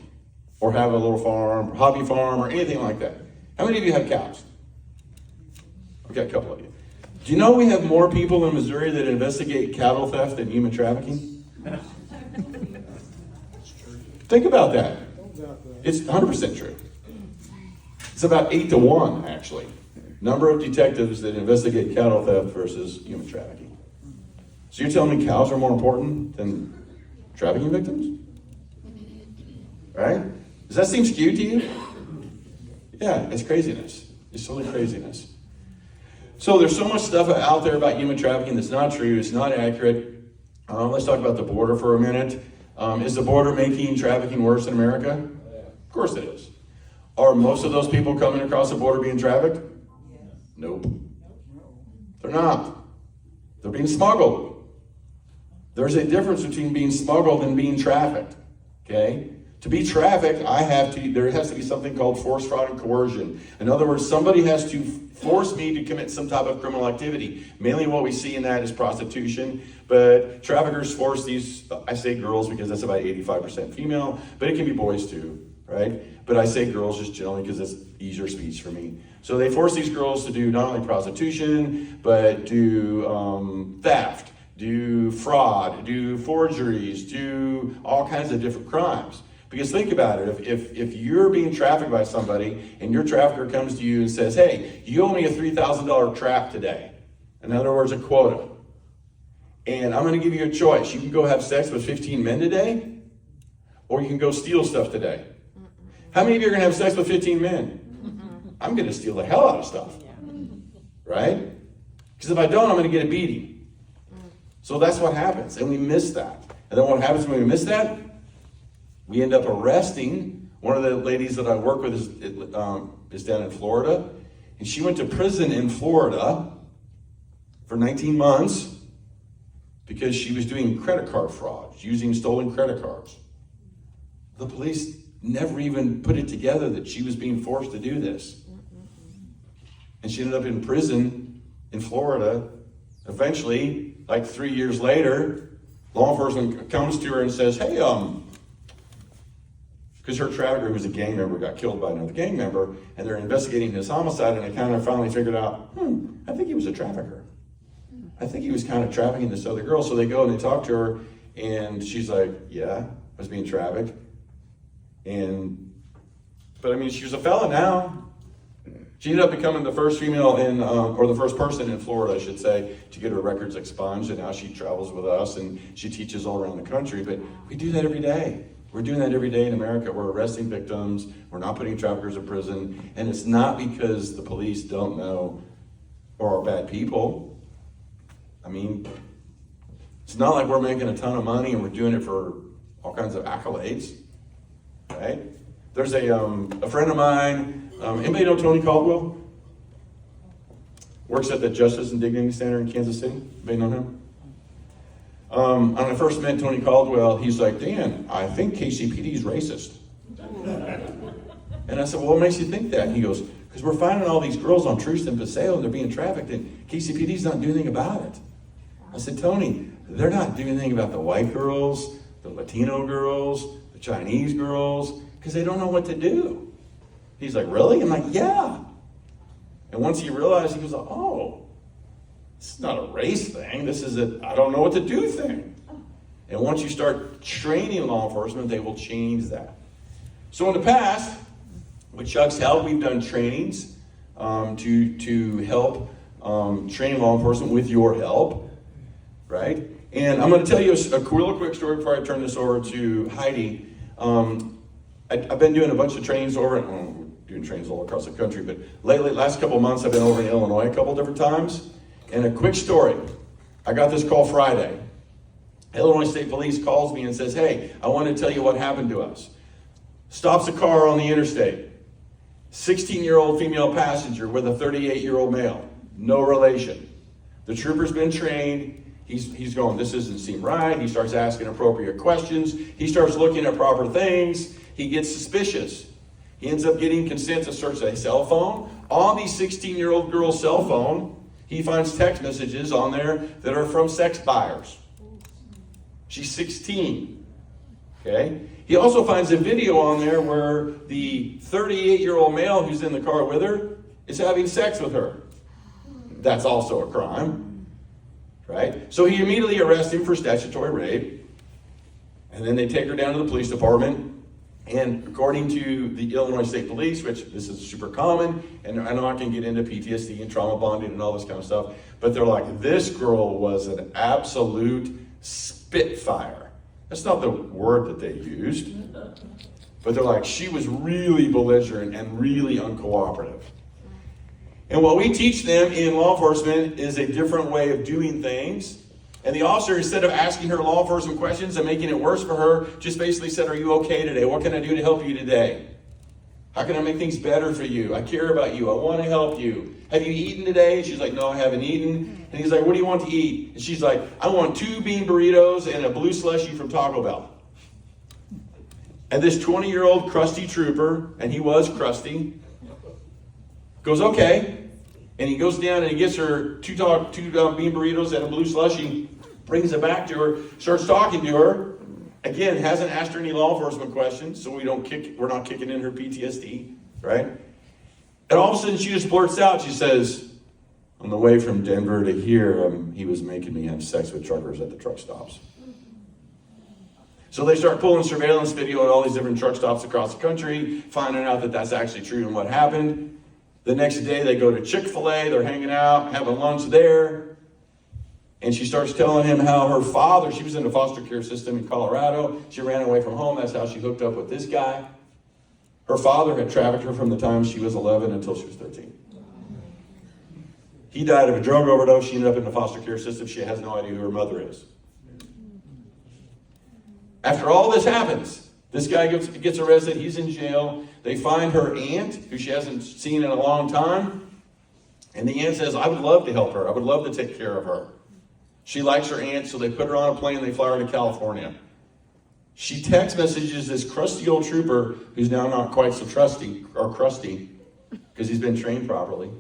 Or have a little farm, hobby farm, or anything like that? How many of you have cows? Okay, a couple of you. Do you know we have more people in Missouri that investigate cattle theft than human trafficking? Think about that. It's 100% true. It's about 8 to 1, actually. Number of detectives that investigate cattle theft versus human trafficking. So you're telling me cows are more important than trafficking victims? Right? Does that seem skewed to you? Yeah, it's craziness. It's totally craziness. So there's so much stuff out there about human trafficking that's not true, it's not accurate. Let's talk about the border for a minute. Is the border making trafficking worse in America? Of course it is. Are most of those people coming across the border being trafficked? Nope. They're not. They're being smuggled. There's a difference between being smuggled and being trafficked. Okay? To be trafficked, there has to be something called force, fraud, and coercion. In other words, somebody has to force me to commit some type of criminal activity. Mainly what we see in that is prostitution, but traffickers force these, I say girls because that's about 85% female, but it can be boys too, right? But I say girls just generally because it's easier speech for me. So they force these girls to do not only prostitution, but do theft, do fraud, do forgeries, do all kinds of different crimes. Because think about it, if you're being trafficked by somebody and your trafficker comes to you and says, hey, you owe me a $3,000 trap today. In other words, a quota. And I'm going to give you a choice. You can go have sex with 15 men today, or you can go steal stuff today. How many of you are going to have sex with 15 men? I'm going to steal the hell out of stuff. Right? Because if I don't, I'm going to get a beating. So that's what happens, and we miss that. And then what happens when we miss that? We end up arresting. One of the ladies that I work with is down in Florida, and she went to prison in Florida for 19 months because she was doing credit card fraud, using stolen credit cards. The police never even put it together that she was being forced to do this. And she ended up in prison in Florida. Eventually, like 3 years later, law enforcement comes to her and says, hey, because her trafficker, who was a gang member, got killed by another gang member, and they're investigating his homicide, and they kind of finally figured out, I think he was a trafficker. I think he was kind of trafficking this other girl. So they go and they talk to her, and she's like, yeah, I was being trafficked. But I mean, she was a felon now. She ended up becoming the first female or the first person in Florida, I should say, to get her records expunged, and now she travels with us, and she teaches all around the country. But we do that every day. We're doing that every day in America. We're arresting victims. We're not putting traffickers in prison. And it's not because the police don't know or are bad people. I mean, it's not like we're making a ton of money and we're doing it for all kinds of accolades, right? There's a friend of mine, anybody know Tony Caldwell? Works at the Justice and Dignity Center in Kansas City. Anybody know him? When I first met Tony Caldwell, he's like, Dan, I think KCPD is racist. And I said, well, what makes you think that? And he goes, because we're finding all these girls on Troost and Paseo, and they're being trafficked, and KCPD's not doing anything about it. I said, Tony, they're not doing anything about the white girls, the Latino girls, the Chinese girls, because they don't know what to do. He's like, really? I'm like, yeah. And once he realized, he was like, oh, it's not a race thing. This is a I don't know what to do thing. And once you start training law enforcement, they will change that. So in the past, with Chuck's help, we've done trainings to help train law enforcement with your help, right? And I'm going to tell you a real quick story before I turn this over to Heidi. I've been doing a bunch of trainings doing trainings all across the country, but lately, last couple of months, I've been over in Illinois a couple different times. And a quick story. I got this call Friday. Illinois State Police calls me and says, hey, I want to tell you what happened to us. Stops a car on the interstate. 16-year-old female passenger with a 38-year-old male. No relation. The trooper's been trained. He's going, this doesn't seem right. He starts asking appropriate questions. He starts looking at proper things. He gets suspicious. He ends up getting consent to search a cell phone. On the 16-year-old girl's cell phone, he finds text messages on there that are from sex buyers. She's 16. Okay? He also finds a video on there where the 38-year-old male who's in the car with her is having sex with her. That's also a crime. Right? So he immediately arrests him for statutory rape. And then they take her down to the police department. And according to the Illinois State Police, which this is super common, and I know I can get into PTSD and trauma bonding and all this kind of stuff, but they're like, this girl was an absolute spitfire. That's not the word that they used. But they're like, she was really belligerent and really uncooperative. And what we teach them in law enforcement is a different way of doing things. And the officer, instead of asking her law enforcement questions and making it worse for her, just basically said, are you okay today? What can I do to help you today? How can I make things better for you? I care about you. I want to help you. Have you eaten today? And she's like, no, I haven't eaten. And he's like, what do you want to eat? And she's like, I want 2 bean burritos and a blue slushie from Taco Bell. And this 20-year-old crusty trooper, and he was crusty, goes, okay. And he goes down and he gets her 2 bean burritos and a blue slushie, brings it back to her, starts talking to her. Again, hasn't asked her any law enforcement questions, so we're not kicking in her PTSD, right? And all of a sudden she just blurts out, she says, on the way from Denver to here, he was making me have sex with truckers at the truck stops. So they start pulling surveillance video at all these different truck stops across the country, finding out that that's actually true and what happened. The next day they go to Chick-fil-A, they're hanging out, having lunch there. And she starts telling him how her father, she was in the foster care system in Colorado. She ran away from home. That's how she hooked up with this guy. Her father had trafficked her from the time she was 11 until she was 13. He died of a drug overdose. She ended up in the foster care system. She has no idea who her mother is. After all this happens, this guy gets arrested. He's in jail. They find her aunt, who she hasn't seen in a long time. And the aunt says, I would love to help her. I would love to take care of her. She likes her aunt, so they put her on a plane. They fly her to California. She text messages this crusty old trooper, who's now not quite so crusty, because he's been trained properly.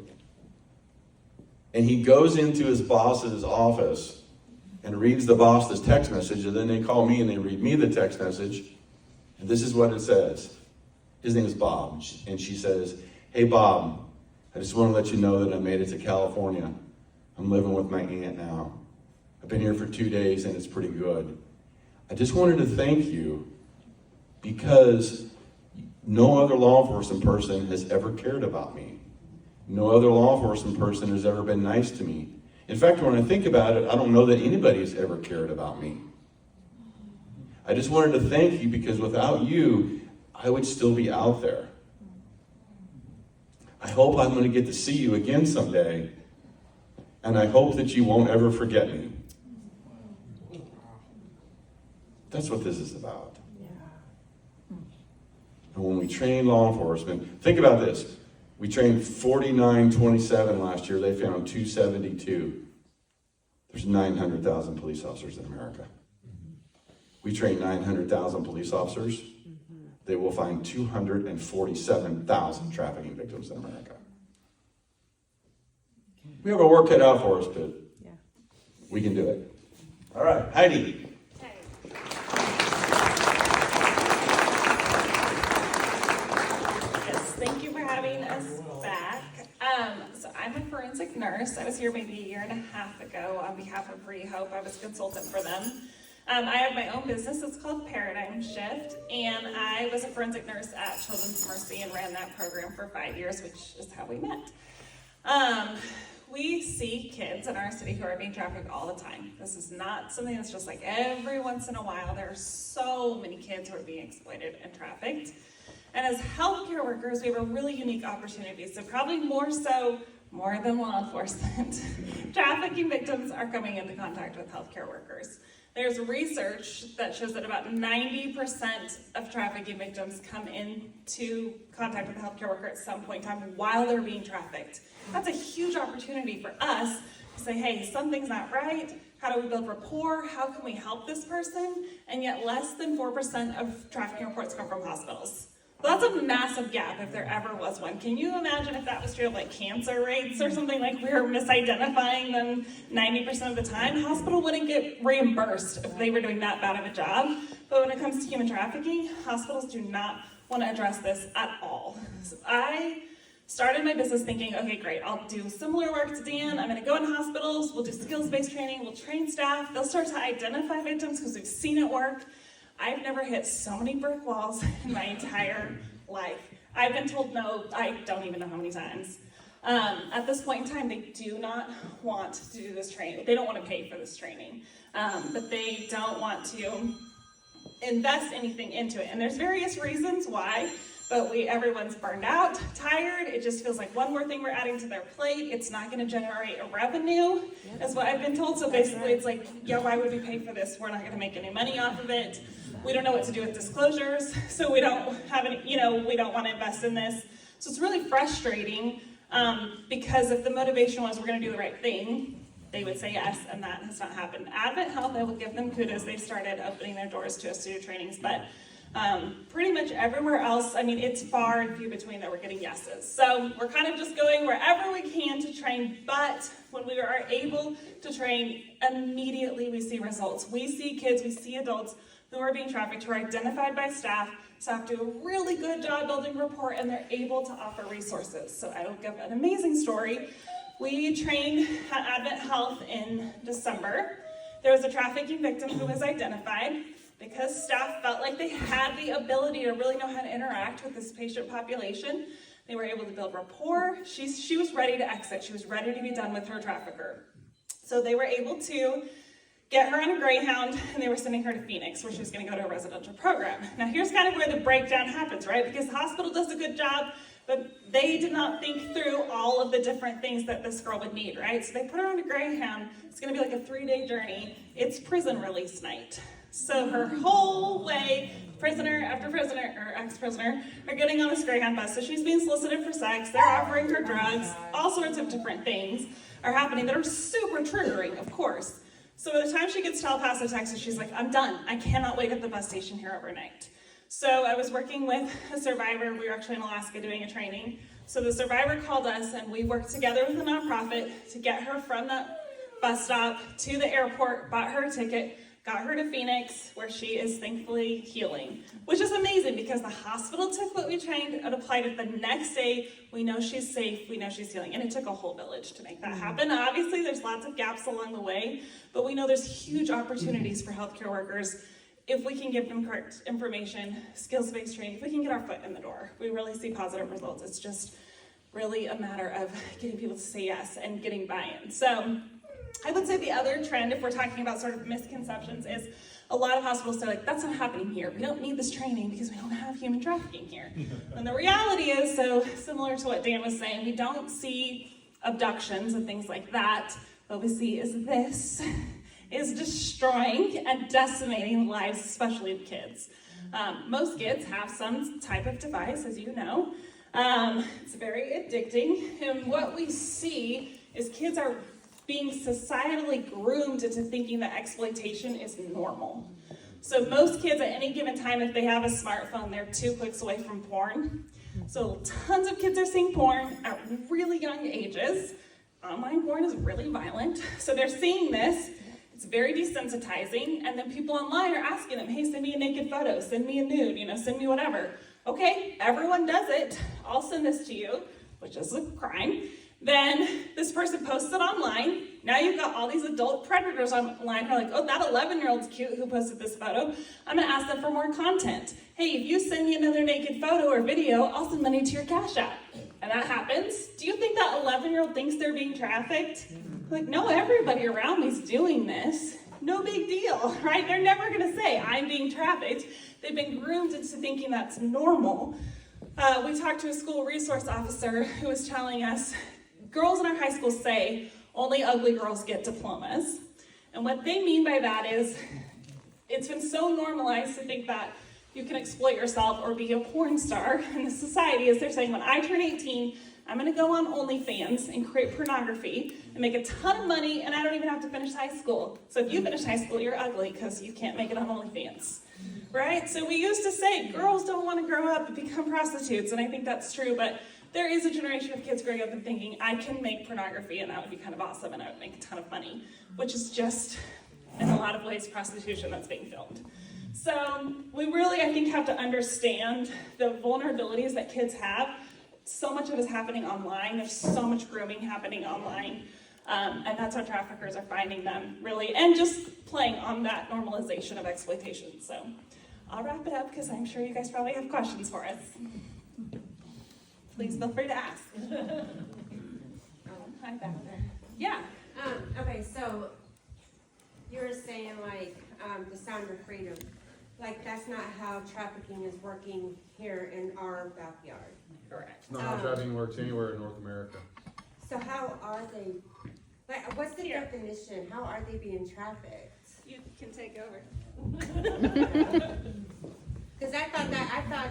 And he goes into his boss's office and reads the boss this text message, and then they call me and they read me the text message. And this is what it says. His name is Bob, and she says, hey Bob, I just want to let you know that I made it to California. I'm living with my aunt now. I've been here for 2 days and it's pretty good. I just wanted to thank you because no other law enforcement person has ever cared about me. No other law enforcement person has ever been nice to me. In fact, when I think about it, I don't know that anybody has ever cared about me. I just wanted to thank you because without you, I would still be out there. I hope I'm going to get to see you again someday, and I hope that you won't ever forget me. That's what this is about. And when we train law enforcement, think about this. We trained 4927 last year. They found 272. There's 900,000 police officers in America. We train 900,000 police officers. they will find 247,000 trafficking victims in America. We have our work cut out for us, but we can do it. All right, Heidi. Thank you for having us back. So I'm a forensic nurse. I was here maybe a year and a half ago on behalf of Rehope. I was a consultant for them. I have my own business. It's called Paradigm Shift, and I was a forensic nurse at Children's Mercy and ran that program for 5 years, which is how we met. We see kids in our city who are being trafficked all the time. This is not something that's just like every once in a while. There are so many kids who are being exploited and trafficked. And as healthcare workers, we have a really unique opportunity. So probably more than law enforcement, trafficking victims are coming into contact with healthcare workers. There's research that shows that about 90% of trafficking victims come into contact with a healthcare worker at some point in time while they're being trafficked. That's a huge opportunity for us to say, hey, something's not right. How do we build rapport? How can we help this person? And yet less than 4% of trafficking reports come from hospitals. So that's a massive gap if there ever was one. Can you imagine if that was true of like cancer rates or something, like we were misidentifying them 90% of the time? Hospital wouldn't get reimbursed if they were doing that bad of a job. But when it comes to human trafficking, hospitals do not want to address this at all. So I started my business thinking, okay, great, I'll do similar work to Dan. I'm going to go in hospitals, we'll do skills-based training, we'll train staff, they'll start to identify victims because we've seen it work. I've never hit so many brick walls in my entire life. I've been told no, I don't even know how many times. At this point in time, they do not want to do this training. They don't want to pay for this training, but they don't want to invest anything into it. And there's various reasons why, but everyone's burned out, tired. It just feels like one more thing we're adding to their plate. It's not going to generate a revenue, is what I've been told. So basically it's like, yeah, why would we pay for this? We're not going to make any money off of it. We don't know what to do with disclosures, so we don't have any, we don't want to invest in this. So it's really frustrating because if the motivation was we're going to do the right thing, they would say yes, and that has not happened. Advent Health, I will give them kudos. They've started opening their doors to us to do trainings, but pretty much everywhere else, it's far and few between that we're getting yeses. So we're kind of just going wherever we can to train, but when we are able to train, immediately we see results. We see kids, we see adults who are being trafficked, who are identified by staff do a really good job building rapport, and they're able to offer resources. So I will give an amazing story. We trained at Advent Health in December. There was a trafficking victim who was identified. Because staff felt like they had the ability to really know how to interact with this patient population, they were able to build rapport. She was ready to exit. She was ready to be done with her trafficker. So they were able to get her on a Greyhound, and they were sending her to Phoenix, where she was going to go to a residential program. Now here's kind of where the breakdown happens, right? Because the hospital does a good job, but they did not think through all of the different things that this girl would need, right? So they put her on a Greyhound. It's going to be like a 3-day journey. It's prison release night. So her whole way, prisoner after prisoner, or ex-prisoner, are getting on this Greyhound bus. So she's being solicited for sex, they're offering her drugs, all sorts of different things are happening that are super triggering, of course. So by the time she gets to El Paso, Texas, she's like, I'm done. I cannot wait at the bus station here overnight. So I was working with a survivor. We were actually in Alaska doing a training. So the survivor called us, and we worked together with a nonprofit to get her from that bus stop to the airport, bought her a ticket, got her to Phoenix, where she is thankfully healing, which is amazing because the hospital took what we trained and applied it the next day. We know she's safe, we know she's healing, and it took a whole village to make that happen. Obviously, there's lots of gaps along the way, but we know there's huge opportunities for healthcare workers if we can give them correct information, skills-based training, if we can get our foot in the door. We really see positive results. It's just really a matter of getting people to say yes and getting buy-in. So I would say the other trend, if we're talking about sort of misconceptions, is a lot of hospitals say, like, that's not happening here. We don't need this training because we don't have human trafficking here. And the reality is, so similar to what Dan was saying, we don't see abductions and things like that. What we see is this is destroying and decimating lives, especially of kids. Most kids have some type of device, as you know. It's very addicting. And what we see is kids are being societally groomed into thinking that exploitation is normal. So most kids at any given time, if they have a smartphone, they're 2 clicks away from porn. So tons of kids are seeing porn at really young ages. Online porn is really violent. So they're seeing this. It's very desensitizing. And then people online are asking them, hey, send me a naked photo, send me a nude, send me whatever. Okay, everyone does it. I'll send this to you, which is a crime. Then this person posts it online. Now you've got all these adult predators online who are like, oh, that 11-year-old's cute who posted this photo. I'm gonna ask them for more content. Hey, if you send me another naked photo or video, I'll send money to your Cash App. And that happens. Do you think that 11-year-old thinks they're being trafficked? Like, no, everybody around me's doing this. No big deal, right? They're never gonna say, I'm being trafficked. They've been groomed into thinking that's normal. We talked to a school resource officer who was telling us, girls in our high school say only ugly girls get diplomas. And what they mean by that is it's been so normalized to think that you can exploit yourself or be a porn star in the society as they're saying, when I turn 18, I'm gonna go on OnlyFans and create pornography and make a ton of money, and I don't even have to finish high school. So if you finish high school, you're ugly because you can't make it on OnlyFans, right? So we used to say girls don't wanna grow up and become prostitutes, and I think that's true, but there is a generation of kids growing up and thinking, I can make pornography and that would be kind of awesome and I would make a ton of money, which is just, in a lot of ways, prostitution that's being filmed. So we really, I think, have to understand the vulnerabilities that kids have. So much of it is happening online. There's so much grooming happening online. And that's how traffickers are finding them, really, and just playing on that normalization of exploitation. So I'll wrap it up because I'm sure you guys probably have questions for us. Please feel free to ask. Hi, back there. Yeah. Okay, so you were saying the Sound of Freedom. Like, that's not how trafficking is working here in our backyard. Correct. It's not how trafficking works anywhere in North America. So how are they, what's the definition? How are they being trafficked? You can take over. Because I thought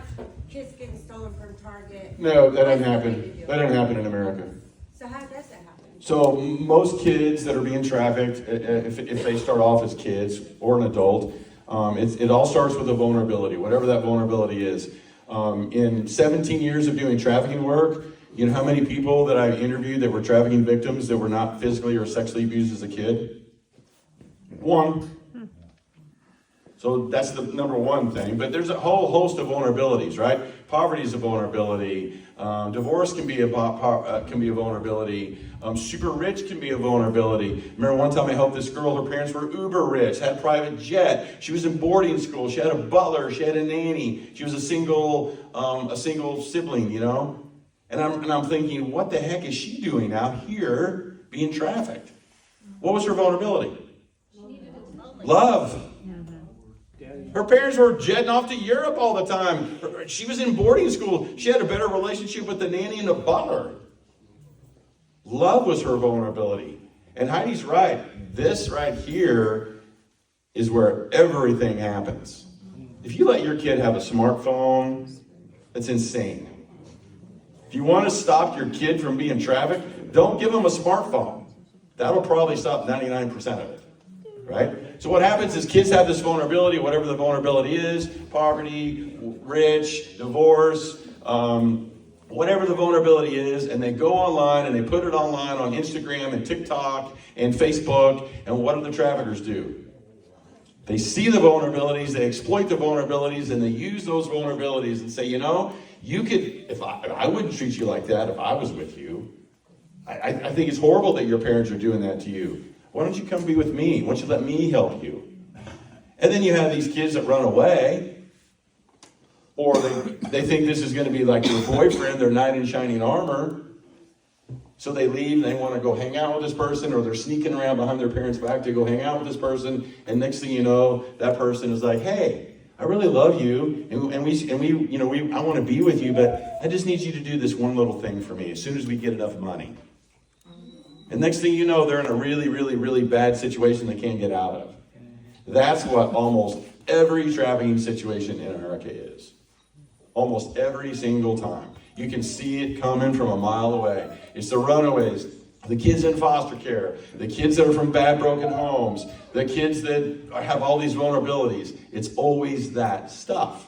kids getting stolen from Target. No, that doesn't happen. That doesn't happen in America. So how does that happen? So most kids that are being trafficked, if they start off as kids or an adult, it all starts with a vulnerability, whatever that vulnerability is. In 17 years of doing trafficking work, you know how many people that I've interviewed that were trafficking victims that were not physically or sexually abused as a kid? One. So that's the number one thing. But there's a whole host of vulnerabilities, right? Poverty is a vulnerability. Divorce can be a vulnerability. Super rich can be a vulnerability. Remember one time I helped this girl, her parents were uber rich, had a private jet. She was in boarding school. She had a butler. She had a nanny. She was a single sibling, And I'm thinking, what the heck is she doing out here being trafficked? What was her vulnerability? Love. Her parents were jetting off to Europe all the time. She was in boarding school. She had a better relationship with the nanny and the butler. Love was her vulnerability. And Heidi's right. This right here is where everything happens. If you let your kid have a smartphone, that's insane. If you want to stop your kid from being trafficked, don't give them a smartphone. That'll probably stop 99% of it. Right? So what happens is kids have this vulnerability, whatever the vulnerability is, poverty, rich, divorce, whatever the vulnerability is, and they go online and they put it online on Instagram and TikTok and Facebook, and what do the traffickers do? They see the vulnerabilities, they exploit the vulnerabilities, and they use those vulnerabilities and say, you could, I wouldn't treat you like that if I was with you. I think it's horrible that your parents are doing that to you. Why don't you come be with me? Why don't you let me help you? And then you have these kids that run away, or they think this is going to be like their boyfriend, their knight in shining armor. So they leave and they want to go hang out with this person, or they're sneaking around behind their parents' back to go hang out with this person. And next thing you know, that person is like, hey, I really love you, and I want to be with you, but I just need you to do this one little thing for me as soon as we get enough money. And next thing you know, they're in a really, really, really bad situation they can't get out of. That's what almost every trafficking situation in America is. Almost every single time. You can see it coming from a mile away. It's the runaways the kids in foster care, the kids that are from bad, broken homes, the kids that have all these vulnerabilities. It's always that stuff.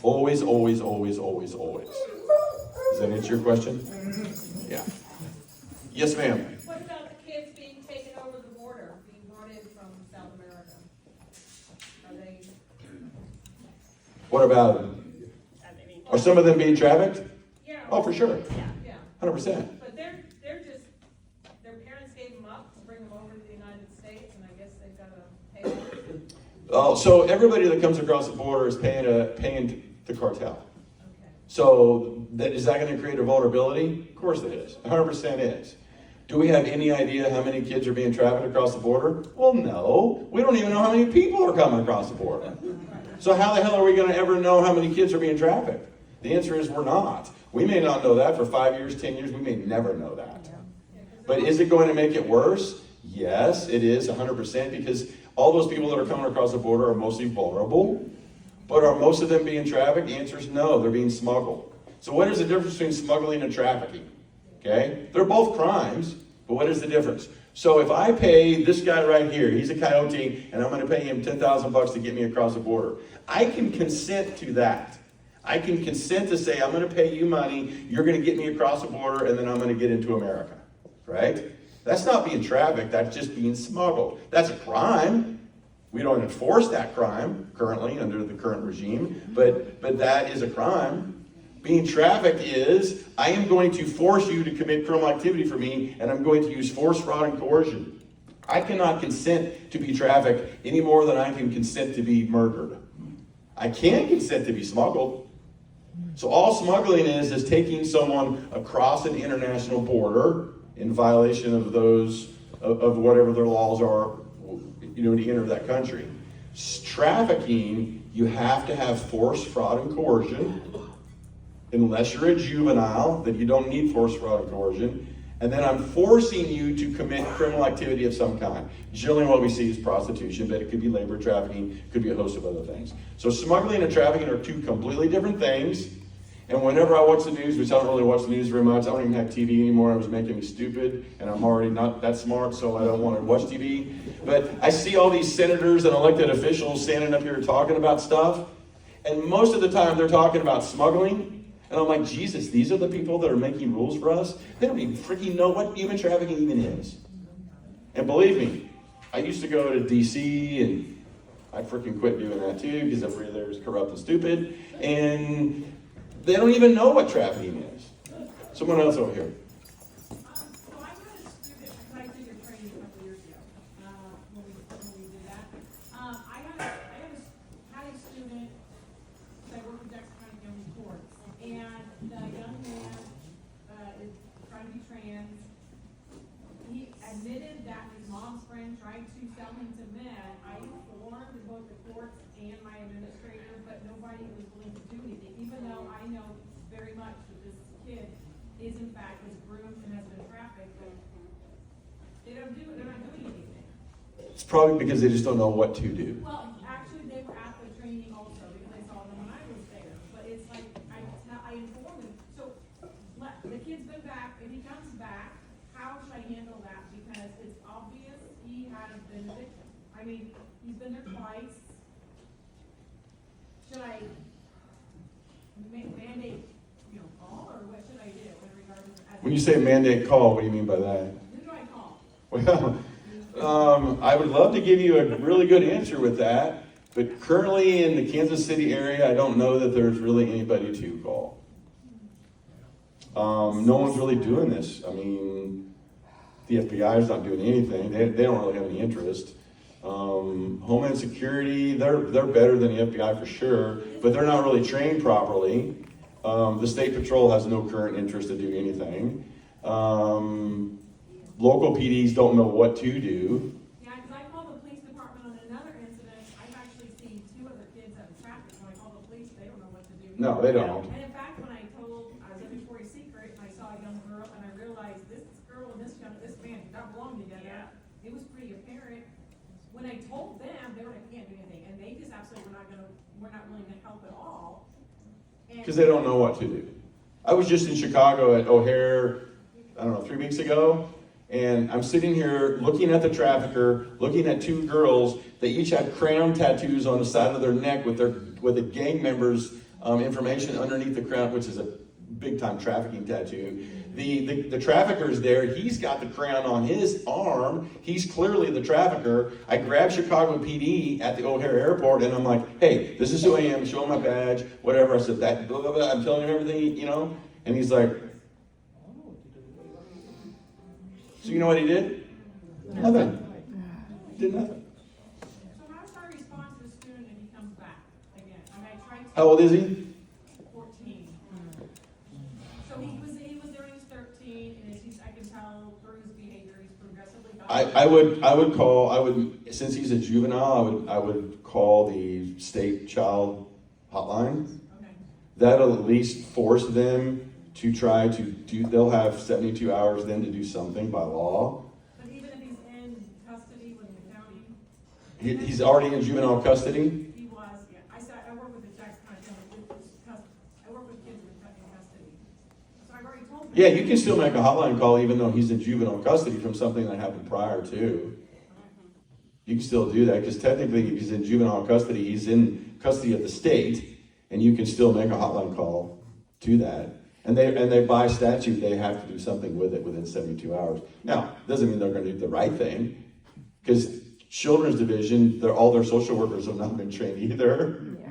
Always, always, always, always, always. Does that answer your question? Yeah. Yes, ma'am. What about the kids being taken over the border, being brought in from South America? Are they? What about them? Are some of them being trafficked? Yeah. Oh, for sure. Yeah. 100%. But they're just, their parents gave them up to bring them over to the United States, and I guess they've got to pay. So everybody that comes across the border is paying the cartel. Okay. So is that going to create a vulnerability? Of course it is. 100% is. Do we have any idea how many kids are being trafficked across the border? Well, no. We don't even know how many people are coming across the border. So how the hell are we going to ever know how many kids are being trafficked? The answer is we're not. We may not know that for 5 years, 10 years. We may never know that. But is it going to make it worse? Yes, it is 100%, because all those people that are coming across the border are mostly vulnerable. But are most of them being trafficked? The answer is no, they're being smuggled. So what is the difference between smuggling and trafficking? Okay? They're both crimes, but what is the difference? So if I pay this guy right here, he's a coyote, and I'm going to pay him $10,000 to get me across the border, I can consent to that. I can consent to say, I'm going to pay you money, you're going to get me across the border, and then I'm going to get into America. Right? That's not being trafficked, that's just being smuggled. That's a crime. We don't enforce that crime currently under the current regime, but that is a crime. Being trafficked is, I am going to force you to commit criminal activity for me, and I'm going to use force, fraud, and coercion. I cannot consent to be trafficked any more than I can consent to be murdered. I can't consent to be smuggled. So all smuggling is taking someone across an international border in violation of those, of whatever their laws are, to enter that country. Trafficking, you have to have force, fraud, and coercion. Unless you're a juvenile, then you don't need force, fraud, and coercion. And then I'm forcing you to commit criminal activity of some kind. Generally what we see is prostitution, but it could be labor trafficking, it could be a host of other things. So smuggling and trafficking are two completely different things. And whenever I watch the news, which I don't really watch the news very much, I don't even have TV anymore, it was making me stupid, and I'm already not that smart, so I don't want to watch TV. But I see all these senators and elected officials standing up here talking about stuff, and most of the time they're talking about smuggling. And I'm like, Jesus, these are the people that are making rules for us? They don't even freaking know what human trafficking even is. And believe me, I used to go to DC, and I freaking quit doing that too, because everybody there is corrupt and stupid. And they don't even know what trafficking is. Someone else over here. So I had a student, I did your training a couple years ago, when we did that. I had a student that worked with Jackson County Family Court, and the young man is trying to be trans. He admitted that his mom's friend tried to sell him to men. I informed both the courts and my administrator, but nobody was willing to do anything, even though I know very much that this kid is in fact was groomed and has been trafficked, but they're not doing anything. It's probably because they just don't know what to do. Well, actually, they were at the training also, because I saw them when I was there, but it's like, I informed them, so, the kid's been back, if he comes back, how should I handle that? Because it's obvious he has been a victim. I mean, he's been there twice. Should I mandate, call, or what should I do in regards to? When you say mandate call, what do you mean by that? Who do I call? Well, I would love to give you a really good answer with that, but currently in the Kansas City area, I don't know that there's really anybody to call. No one's really doing this. I mean, the FBI is not doing anything. They don't really have any interest. Homeland Security, they're better than the FBI for sure, but they're not really trained properly. The State Patrol has no current interest to do anything. Local PDs don't know what to do. Yeah, because I called the police department on another incident. I've actually seen 2 other kids have trafficked. When I call the police, they don't know what to do. No, they don't. And in fact, when I was in Victoria's Secret, and I saw a young girl, and I realized this girl and this man did not belong together. It was pretty apparent. When I told them, they were like, can't do anything, and they just absolutely we're not willing to help at all. Because they don't know what to do. I was just in Chicago at O'Hare, I don't know, 3 weeks ago, And I'm sitting here looking at the trafficker, looking at two girls. They each had crayon tattoos on the side of their neck with the gang members' information underneath the crown, which is a big-time trafficking tattoo. The trafficker's there. He's got the crayon on his arm. He's clearly the trafficker. I grabbed Chicago PD at the O'Hare Airport, and I'm like, hey, this is who I am. Show him my badge, whatever. I said, that, blah, blah, blah. I'm telling him everything, you know. And he's like, so you know what he did? Nothing. Did nothing. So how's our response to the student if he comes back again? I mean, I tried to. How old is he? 14. So he was there when he was 13, and I can tell through his behavior, he's progressively gotten. I would, since he's a juvenile, I would call the state child hotline. Okay. That'll at least force them to try to do, they'll have 72 hours then to do something by law. But even if he's in custody with the county? He's already in juvenile custody? He was, yeah. I work with the tax content, I work with kids in custody. So I've already told him. Yeah, you can still make a hotline call even though he's in juvenile custody from something that happened prior to. You can still do that because technically if he's in juvenile custody, he's in custody of the state, and you can still make a hotline call to that. And they by statute, they have to do something with it within 72 hours. Now, doesn't mean they're going to do the right thing, because Children's Division, all their social workers have not been trained either. Yeah,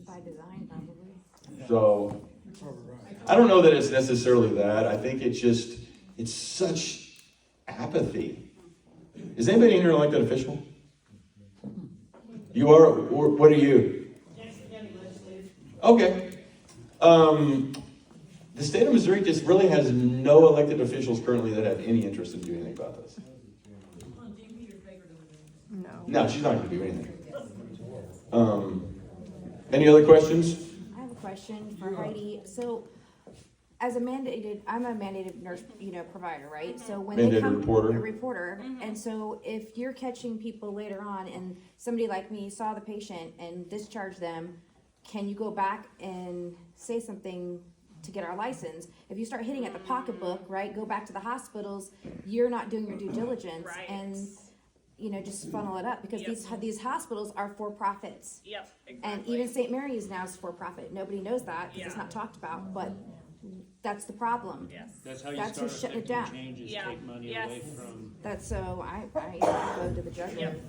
by design probably. So, I don't know that it's necessarily that. I think it's such apathy. Is anybody in here an elected official? You are, or what are you? Okay. The state of Missouri just really has no elected officials currently that have any interest in doing anything about this. No, she's not going to do anything. Any other questions? I have a question for Heidi. So, as I'm a mandated nurse, provider, right? So when they Mandated come, reporter. a reporter, and so if you're catching people later on, and somebody like me saw the patient and discharged them, can you go back and say something to get our license? If you start hitting at the pocketbook, right, go back to the hospitals, you're not doing your due diligence, Right. and just funnel it up, because these hospitals are for profits. Yep, exactly. And even St. Mary's now is for profit. Nobody knows that because it's not talked about, but that's the problem. Yes. That's how you That's start who's shutting it affecting down. changes, Yeah. take money Yes. away from. That's so I go to the jugular. Yep.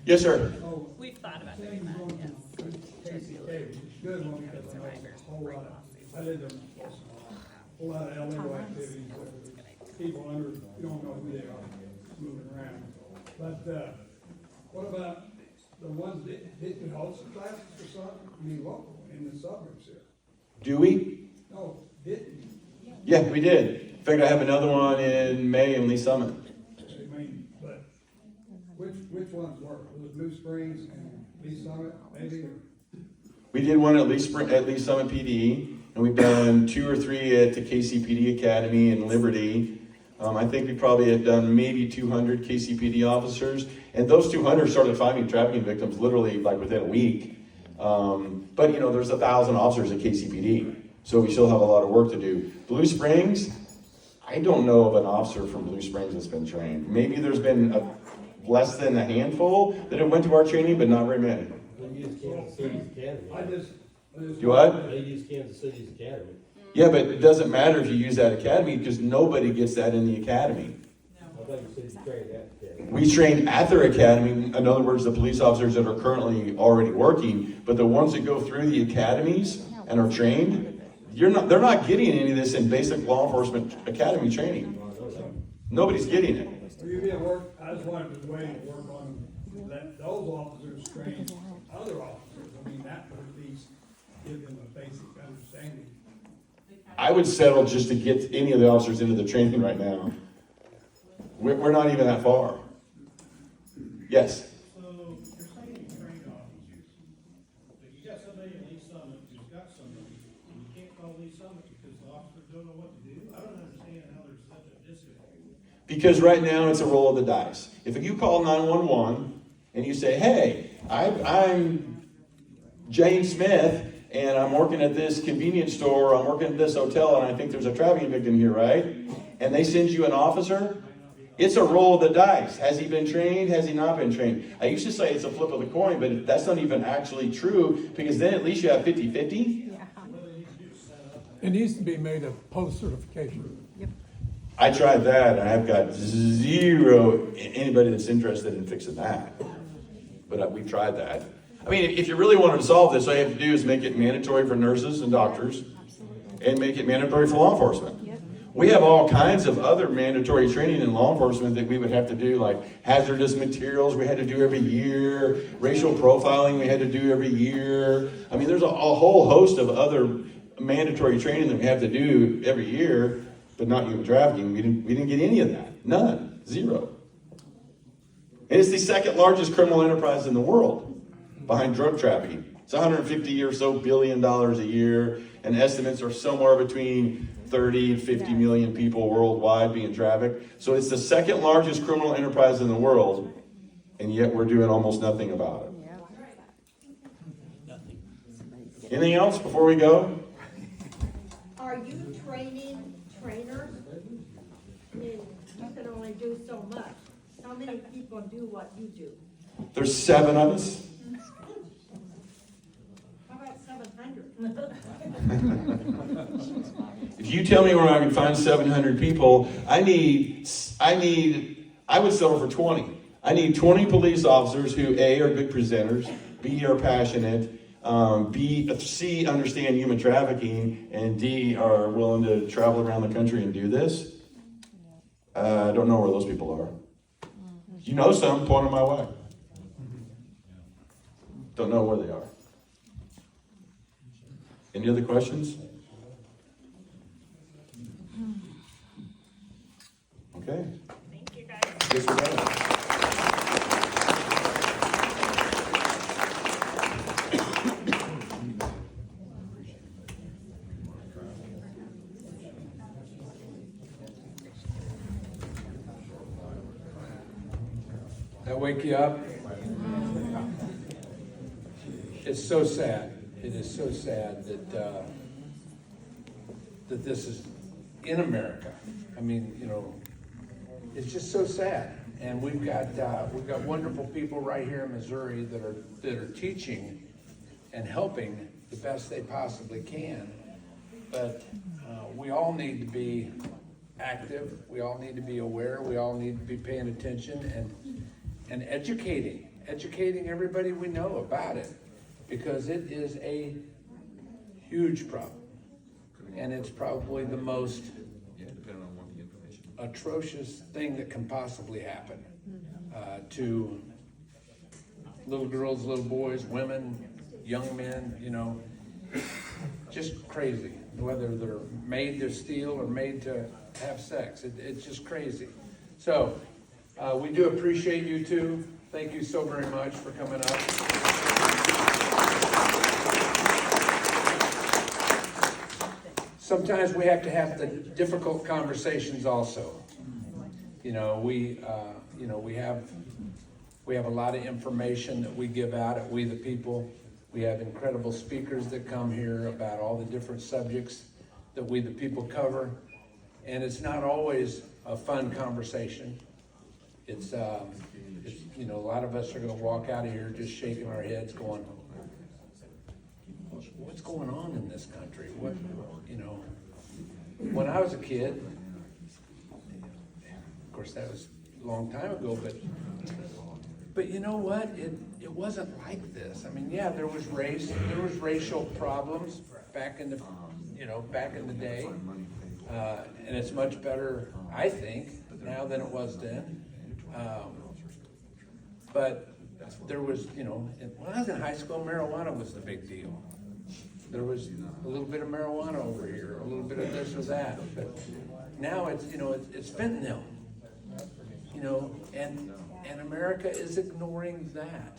Yes, sir. Oh, We've thought about things doing that, going yes. KCK, which is a good one because I know a whole lot of, I lived in a whole lot of illegal activities with people under, you don't know who they are, moving around. But, what about the ones that didn't host the classes or something? I mean, local, in the suburbs here. Do we? No, didn't. Yeah, we did. In fact, I have another one in May in Lee Summit. I mean, but which ones were? Was it Blue Springs and Lee Summit, maybe? Or We did one at Lee Summit PD, and we've done 2 or 3 at the KCPD Academy in Liberty. I think we probably had done maybe 200 KCPD officers, and those 200 started finding trafficking victims literally like within a week. But there's 1,000 officers at KCPD, so we still have a lot of work to do. Blue Springs, I don't know of an officer from Blue Springs that's been trained. Maybe there's been less than a handful that have went to our training, but not very many. They use Kansas City's academy. I just. Do what? They use Kansas City's academy. Yeah, but it doesn't matter if you use that academy because nobody gets that in the academy. I thought you said you trained at the academy. We train at their academy, in other words, the police officers that are currently already working, but the ones that go through the academies and are trained, they're not getting any of this in basic law enforcement academy training. Nobody's getting it. Will you be at work? I just wanted to wait and work on, let those officers train other officers. I mean, that would at least give them a basic understanding. I would settle just to get any of the officers into the training right now. We're not even that far. Yes? So, you're saying you train officers, but you got somebody at Lee Summit who's got somebody, and you can't call Lee Summit because the officers don't know what to do? I don't understand how there's such a disconnect. Because right now it's a roll of the dice. If you call 911 and you say, hey, I'm James Smith, and I'm working at this convenience store, I'm working at this hotel, and I think there's a trafficking victim here, right? and they send you an officer, it's a roll of the dice. Has he been trained? Has he not been trained? I used to say it's a flip of the coin, but that's not even actually true, because then at least you have 50-50. It needs to be made a post-certification. I tried that, and I've got zero anybody that's interested in fixing that. But we've tried that. I mean, if you really wanted to solve this, all you have to do is make it mandatory for nurses and doctors, and make it mandatory for law enforcement. We have all kinds of other mandatory training in law enforcement that we would have to do, like hazardous materials we had to do every year, racial profiling we had to do every year. I mean, there's a whole host of other mandatory training that we have to do every year, but not human trafficking. We didn't get any of that. None. Zero. And it's the second largest criminal enterprise in the world, behind drug trafficking. It's $150 or so billion a year, and estimates are somewhere between 30 and 50 million people worldwide being trafficked. So it's the second largest criminal enterprise in the world, and yet we're doing almost nothing about it. Anything else before we go? Are you training trainers? I mean, you can only do so much. How many people do what you do? There's 7 of us. How about 700? If you tell me where I can find 700 people, I would settle for 20. I need 20 police officers who A, are good presenters, B, are passionate, C, understand human trafficking, and D, are willing to travel around the country and do this. I don't know where those people are. You know some, point them my way. Don't know where they are. Any other questions? Okay. Thank you, guys. Yes, we got it. That wake you up? It's so sad. It is so sad that this is in America. I mean, you know, it's just so sad. And we've got wonderful people right here in Missouri that are teaching and helping the best they possibly can. But we all need to be active. We all need to be aware. We all need to be paying attention and educating everybody we know about it, because it is a huge problem, and it's probably the most atrocious thing that can possibly happen to little girls, little boys, women, young men. You know, just crazy. Whether they're made to steal or made to have sex, it's just crazy. So. We do appreciate you too. Thank you so very much for coming up. Sometimes we have to have the difficult conversations also. You know, we have a lot of information that we give out at We the People. We have incredible speakers that come here about all the different subjects that We the People cover. And it's not always a fun conversation. It's you know, a lot of us are going to walk out of here just shaking our heads going, what's going on in this country? What, you know, when I was a kid, of course that was a long time ago, but you know what? It wasn't like this. I mean, yeah, there was racial problems back in the day. And it's much better, I think, now than it was then. But there was, you know, when I was in high school, marijuana was the big deal. There was a little bit of marijuana over here, a little bit of this or that. But now it's, you know, it's fentanyl. You know, and America is ignoring that.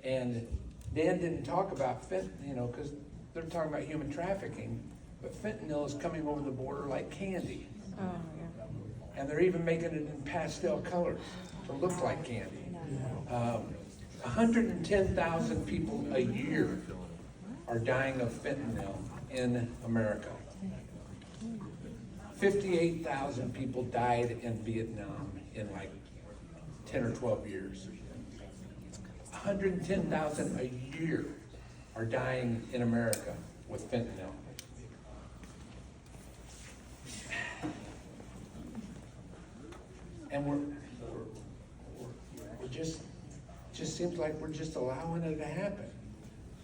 And Dan didn't talk about fentanyl, you know, because they're talking about human trafficking, but fentanyl is coming over the border like candy. Oh, yeah. And they're even making it in pastel colors to look like candy. 110,000 people a year are dying of fentanyl in America. 58,000 people died in Vietnam in like 10 or 12 years. 110,000 a year are dying in America with fentanyl. And we're just seems like we're just allowing it to happen.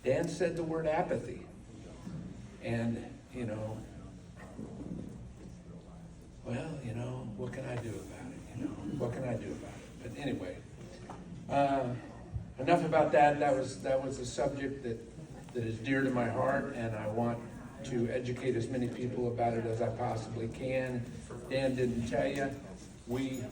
Dan said the word apathy. And, what can I do about it? What can I do about it? But anyway, enough about that. That was a subject that is dear to my heart, and I want to educate as many people about it as I possibly can. Dan didn't tell you, we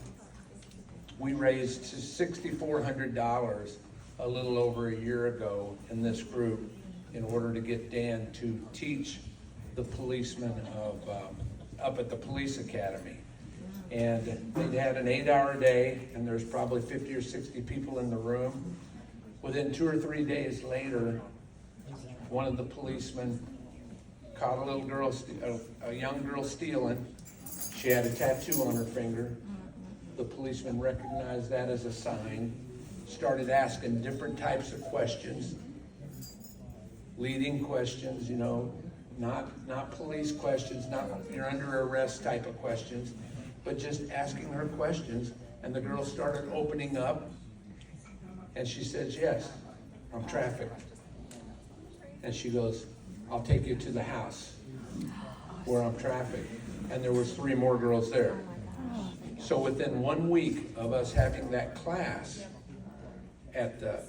raised $6,400 a little over a year ago in this group in order to get Dan to teach the policemen up at the police academy. And they had an 8-hour day, and there's probably 50 or 60 people in the room. Within 2 or 3 days later, one of the policemen caught a little girl, a young girl stealing. She had a tattoo on her finger. The policeman recognized that as a sign, started asking different types of questions, leading questions, not police questions, not you're under arrest type of questions, but just asking her questions. And the girl started opening up, and she says, "Yes, I'm trafficked." And she goes, "I'll take you to the house where I'm trafficked." And there was 3 more girls there. So within 1 week of us having that class at the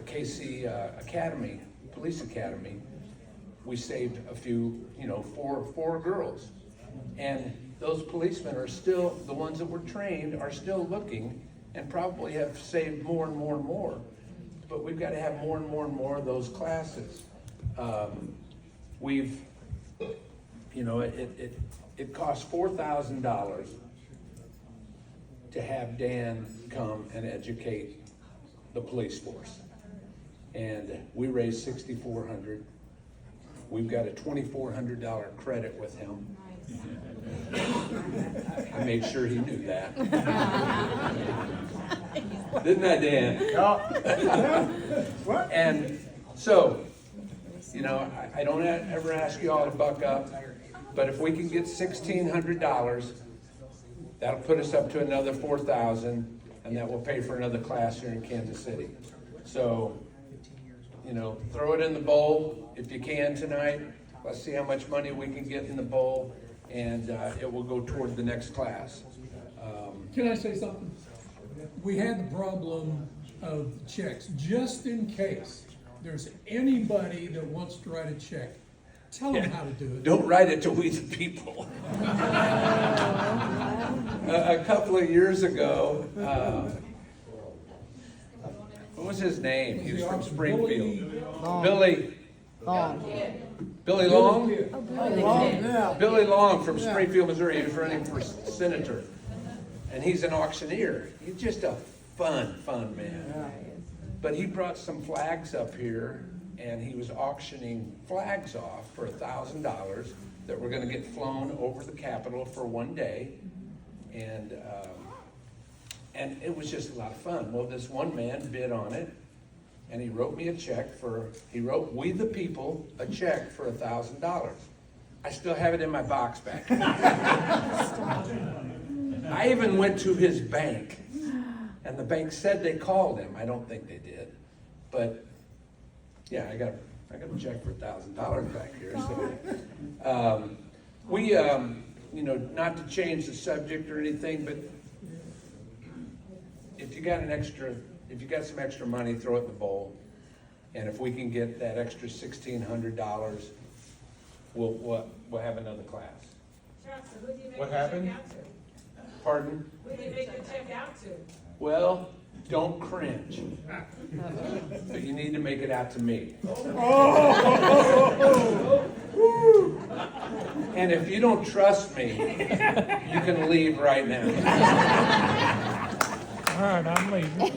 KC Academy, Police Academy, we saved a few, 4 girls. And those policemen are still, the ones that were trained are still looking and probably have saved more and more and more. But we've got to have more and more and more of those classes. It costs $4,000 to have Dan come and educate the police force. And we raised $6,400. We've got a $2,400 credit with him. I made sure he knew that. Didn't I, Dan? What? And so, I don't ever ask you all to buck up, but if we can get $1,600, that'll put us up to another $4,000, and that will pay for another class here in Kansas City. So, throw it in the bowl if you can tonight. Let's see how much money we can get in the bowl, and it will go toward the next class. Can I say something? We had the problem of checks, just in case there's anybody that wants to write a check. Tell them how to do it. Don't write it to we the people. A couple of years ago, what was his name? He was from Springfield. Billy Long? Billy Long from Springfield, Missouri. He was running for senator. And he's an auctioneer. He's just a fun man. But he brought some flags up here, and he was auctioning flags off for $1,000 that were going to get flown over the Capitol for one day. And it was just a lot of fun. Well, this one man bid on it, and he wrote me a check he wrote We the People a check for $1,000. I still have it in my box back here. I even went to his bank, and the bank said they called him. I don't think they did, but yeah, I got a check for $1,000 back here. So we, not to change the subject or anything, but if you got some extra money, throw it in the bowl, and if we can get that extra $1,600, we'll have another class. Johnson, who do you make What the check happened? out to? Pardon? Who do you make the check out to? Well, don't cringe. But you need to make it out to me. And if you don't trust me, you can leave right now. All right, I'm leaving. One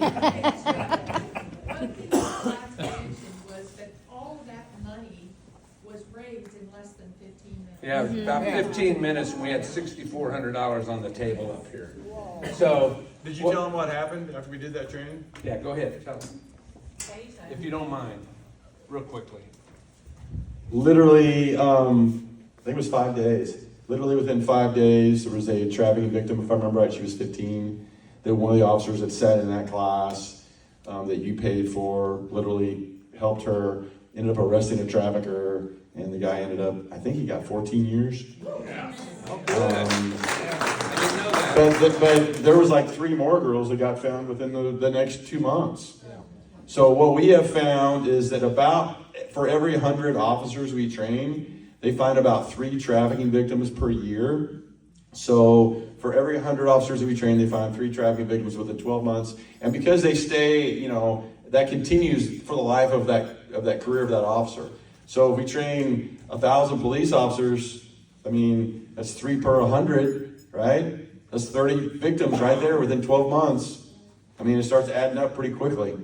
thing last mentioned was that all of that money was raised in less than 15 minutes. Yeah, about 15 minutes, and we had $6,400 on the table up here. So. Did you tell them what happened after we did that training? Yeah, go ahead, tell them. If you don't mind, real quickly. Literally, I think it was 5 days. Literally within 5 days, there was a trafficking victim, if I remember right, she was 15, that one of the officers that sat in that class that you paid for, literally helped her, ended up arresting a trafficker, and the guy ended up, I think he got 14 years. But there was like 3 more girls that got found within the next 2 months. So what we have found is that for every 100 officers we train, they find about 3 trafficking victims per year. So for every 100 officers that we train, they find 3 trafficking victims within 12 months. And because they stay, that continues for the life of that career of that officer. So if we train 1,000 police officers, I mean, that's 3 per 100, right? That's 30 victims right there within 12 months. I mean, it starts adding up pretty quickly.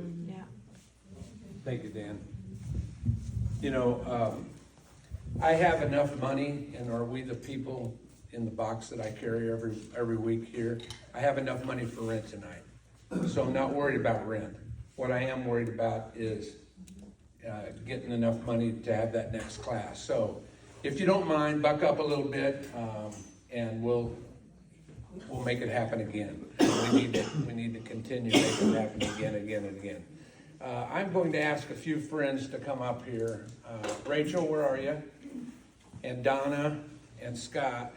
Thank you, Dan. I have enough money, and are we the people in the box that I carry every week here? I have enough money for rent tonight, so I'm not worried about rent. What I am worried about is getting enough money to have that next class. So, if you don't mind, buck up a little bit, and we'll make it happen again. We need to continue making it happen again and again. I'm going to ask a few friends to come up here. Rachel, where are you? And Donna and Scott.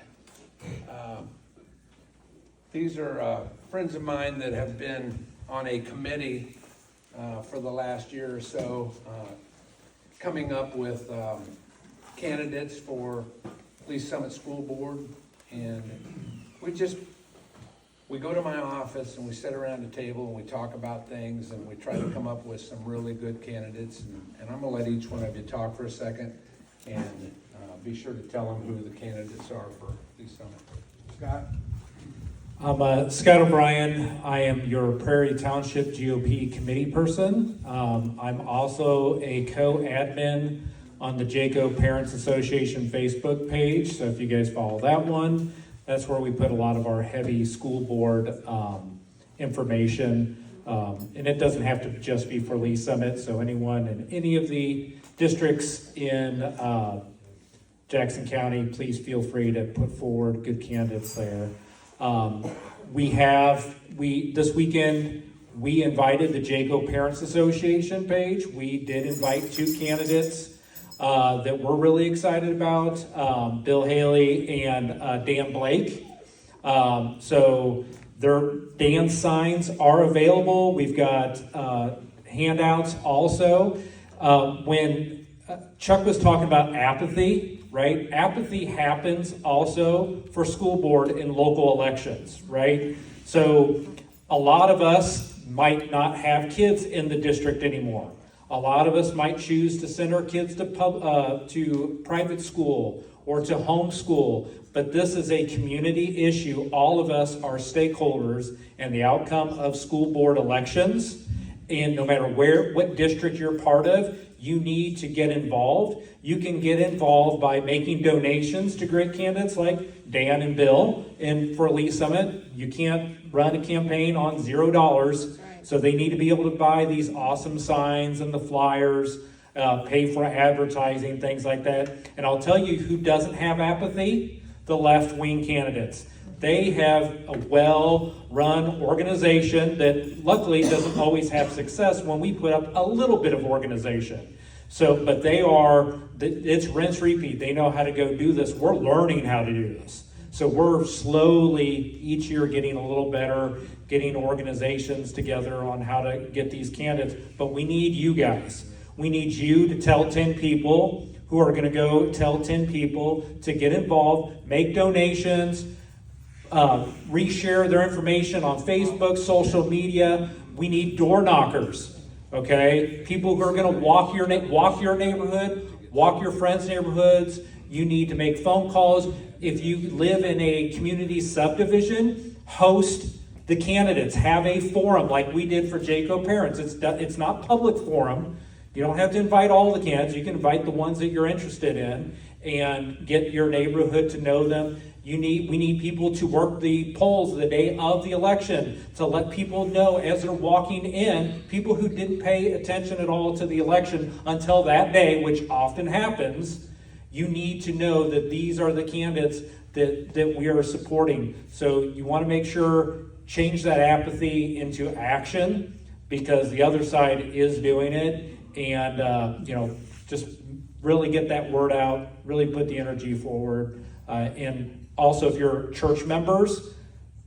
These are friends of mine that have been on a committee for the last year or so, coming up with candidates for Lee's Summit School Board. And we go to my office and we sit around the table and we talk about things and we try to come up with some really good candidates. And I'm gonna let each one of you talk for a second and be sure to tell them who the candidates are for Lee's Summit. Scott? I'm Scott O'Brien. I am your Prairie Township GOP committee person. I'm also a co-admin on the JACO Parents Association Facebook page. So if you guys follow that one, that's where we put a lot of our heavy school board information. And it doesn't have to just be for Lee's Summit. So anyone in any of the districts in Jackson County, please feel free to put forward good candidates there. This weekend, we invited the JACO Parents Association page. We did invite 2 candidates that we're really excited about, Bill Haley and Dan Blake. So Dan's signs are available. We've got handouts also. When Chuck was talking about apathy, right? Apathy happens also for school board in local elections, right? So a lot of us might not have kids in the district anymore. A lot of us might choose to send our kids to private school or to homeschool, but this is a community issue. All of us are stakeholders in the outcome of school board elections, and no matter what district you're part of, you need to get involved. You can get involved by making donations to great candidates like Dan and Bill. And for Lee's Summit, you can't run a campaign on $0. So they need to be able to buy these awesome signs and the flyers, pay for advertising, things like that. And I'll tell you who doesn't have apathy: the left-wing candidates. They have a well-run organization that luckily doesn't always have success when we put up a little bit of organization. So, but it's rinse repeat. They know how to go do this. We're learning how to do this. So we're slowly each year getting a little better, getting organizations together on how to get these candidates. But we need you guys. We need you to tell 10 people who are going to go tell 10 people to get involved, make donations, reshare their information on Facebook, social media. We need door knockers, okay? People who are going to walk your neighborhood, walk your friends' neighborhoods. You need to make phone calls. If you live in a community subdivision, host the candidates. Have a forum like we did for JACO Parents. It's not public forum. You don't have to invite all the candidates. You can invite the ones that you're interested in and get your neighborhood to know them. We need people to work the polls the day of the election to let people know as they're walking in, people who didn't pay attention at all to the election until that day, which often happens. You need to know that these are the candidates that we are supporting. So you want to make sure, change that apathy into action, because the other side is doing it. And, just really get that word out, really put the energy forward. And also, if you're church members,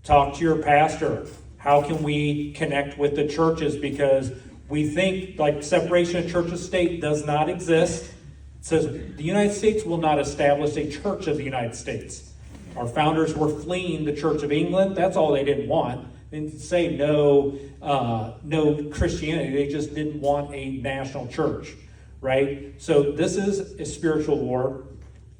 talk to your pastor. How can we connect with the churches? Because we think like separation of church and state does not exist. It says the United States will not establish a church of the United States. Our founders were fleeing the Church of England. That's all they didn't want. They didn't say no Christianity. They just didn't want a national church, right? So this is a spiritual war.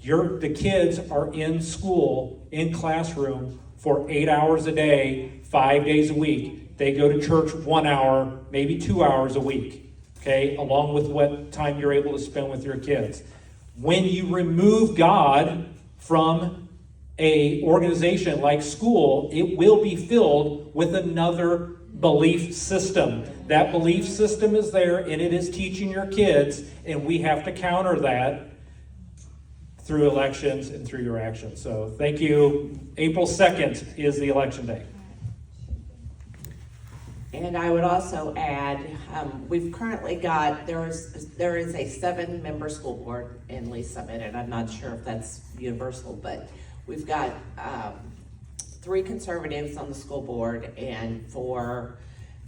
The kids are in school, in classroom for 8 hours a day, 5 days a week. They go to church 1 hour, maybe 2 hours a week, okay, along with what time you're able to spend with your kids. When you remove God from a organization like school, it will be filled with another belief system. That belief system is there, and it is teaching your kids, and we have to counter that through elections and through your actions. So thank you. April 2nd is the election day. And I would also add, we've currently got, there is a 7-member school board in Lee Summit, and I'm not sure if that's universal, but we've got 3 conservatives on the school board and 4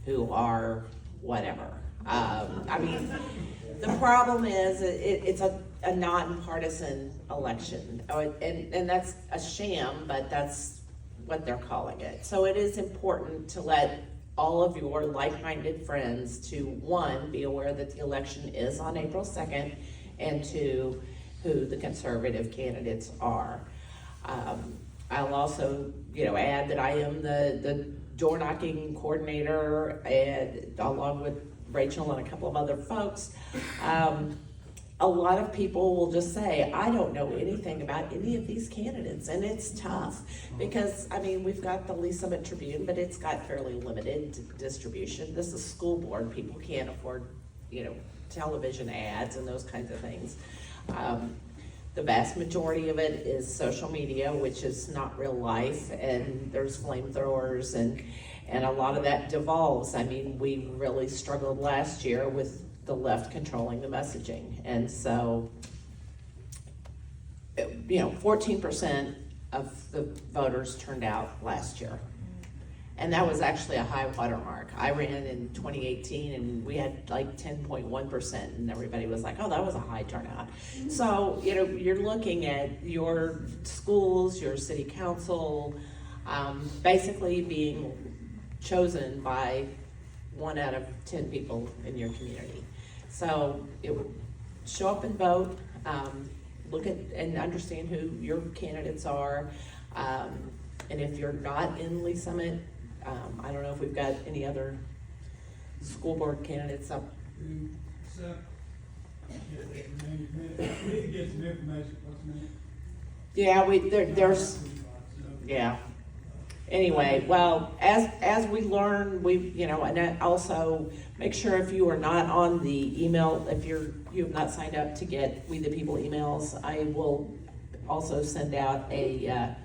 who are whatever. The problem is it's a nonpartisan election, and that's a sham, but that's what they're calling it. So it is important to let all of your like-minded friends to, 1, be aware that the election is on April 2nd, and 2, who the conservative candidates are. I'll also, add that I am the door knocking coordinator, and along with Rachel and a couple of other folks. A lot of people will just say, I don't know anything about any of these candidates, and it's tough because, we've got the Lee Summit Tribune, but it's got fairly limited distribution. This is school board. People can't afford, television ads and those kinds of things. The vast majority of it is social media, which is not real life, and there's flamethrowers, and a lot of that devolves. We really struggled last year with the left controlling the messaging. And so, 14% of the voters turned out last year. And that was actually a high watermark. I ran in 2018 and we had like 10.1%, and everybody was like, oh, that was a high turnout. So, you're looking at your schools, your city council, basically being chosen by 1 out of 10 people in your community. So show up and vote, look at and understand who your candidates are. And if you're not in Lee Summit, I don't know if we've got any other school board candidates up. We need to get some information. Yeah, there's, yeah. Anyway, well, as we learn, and also make sure if you are not on the email, if you have not signed up to get We the People emails, I will also send out a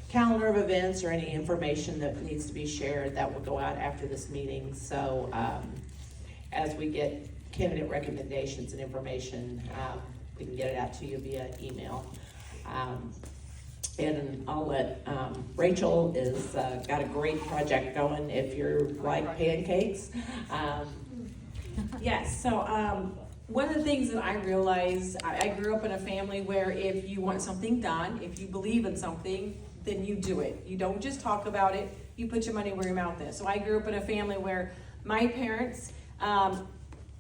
calendar of events or any information that needs to be shared that will go out after this meeting. So as we get candidate recommendations and information, we can get it out to you via email. And I'll let Rachel is got a great project going if you're like pancakes. Yes, so one of the things that I realized, I grew up in a family where if you want something done, if you believe in something, then you do it. You don't just talk about it, you put your money where your mouth is. So I grew up in a family where my parents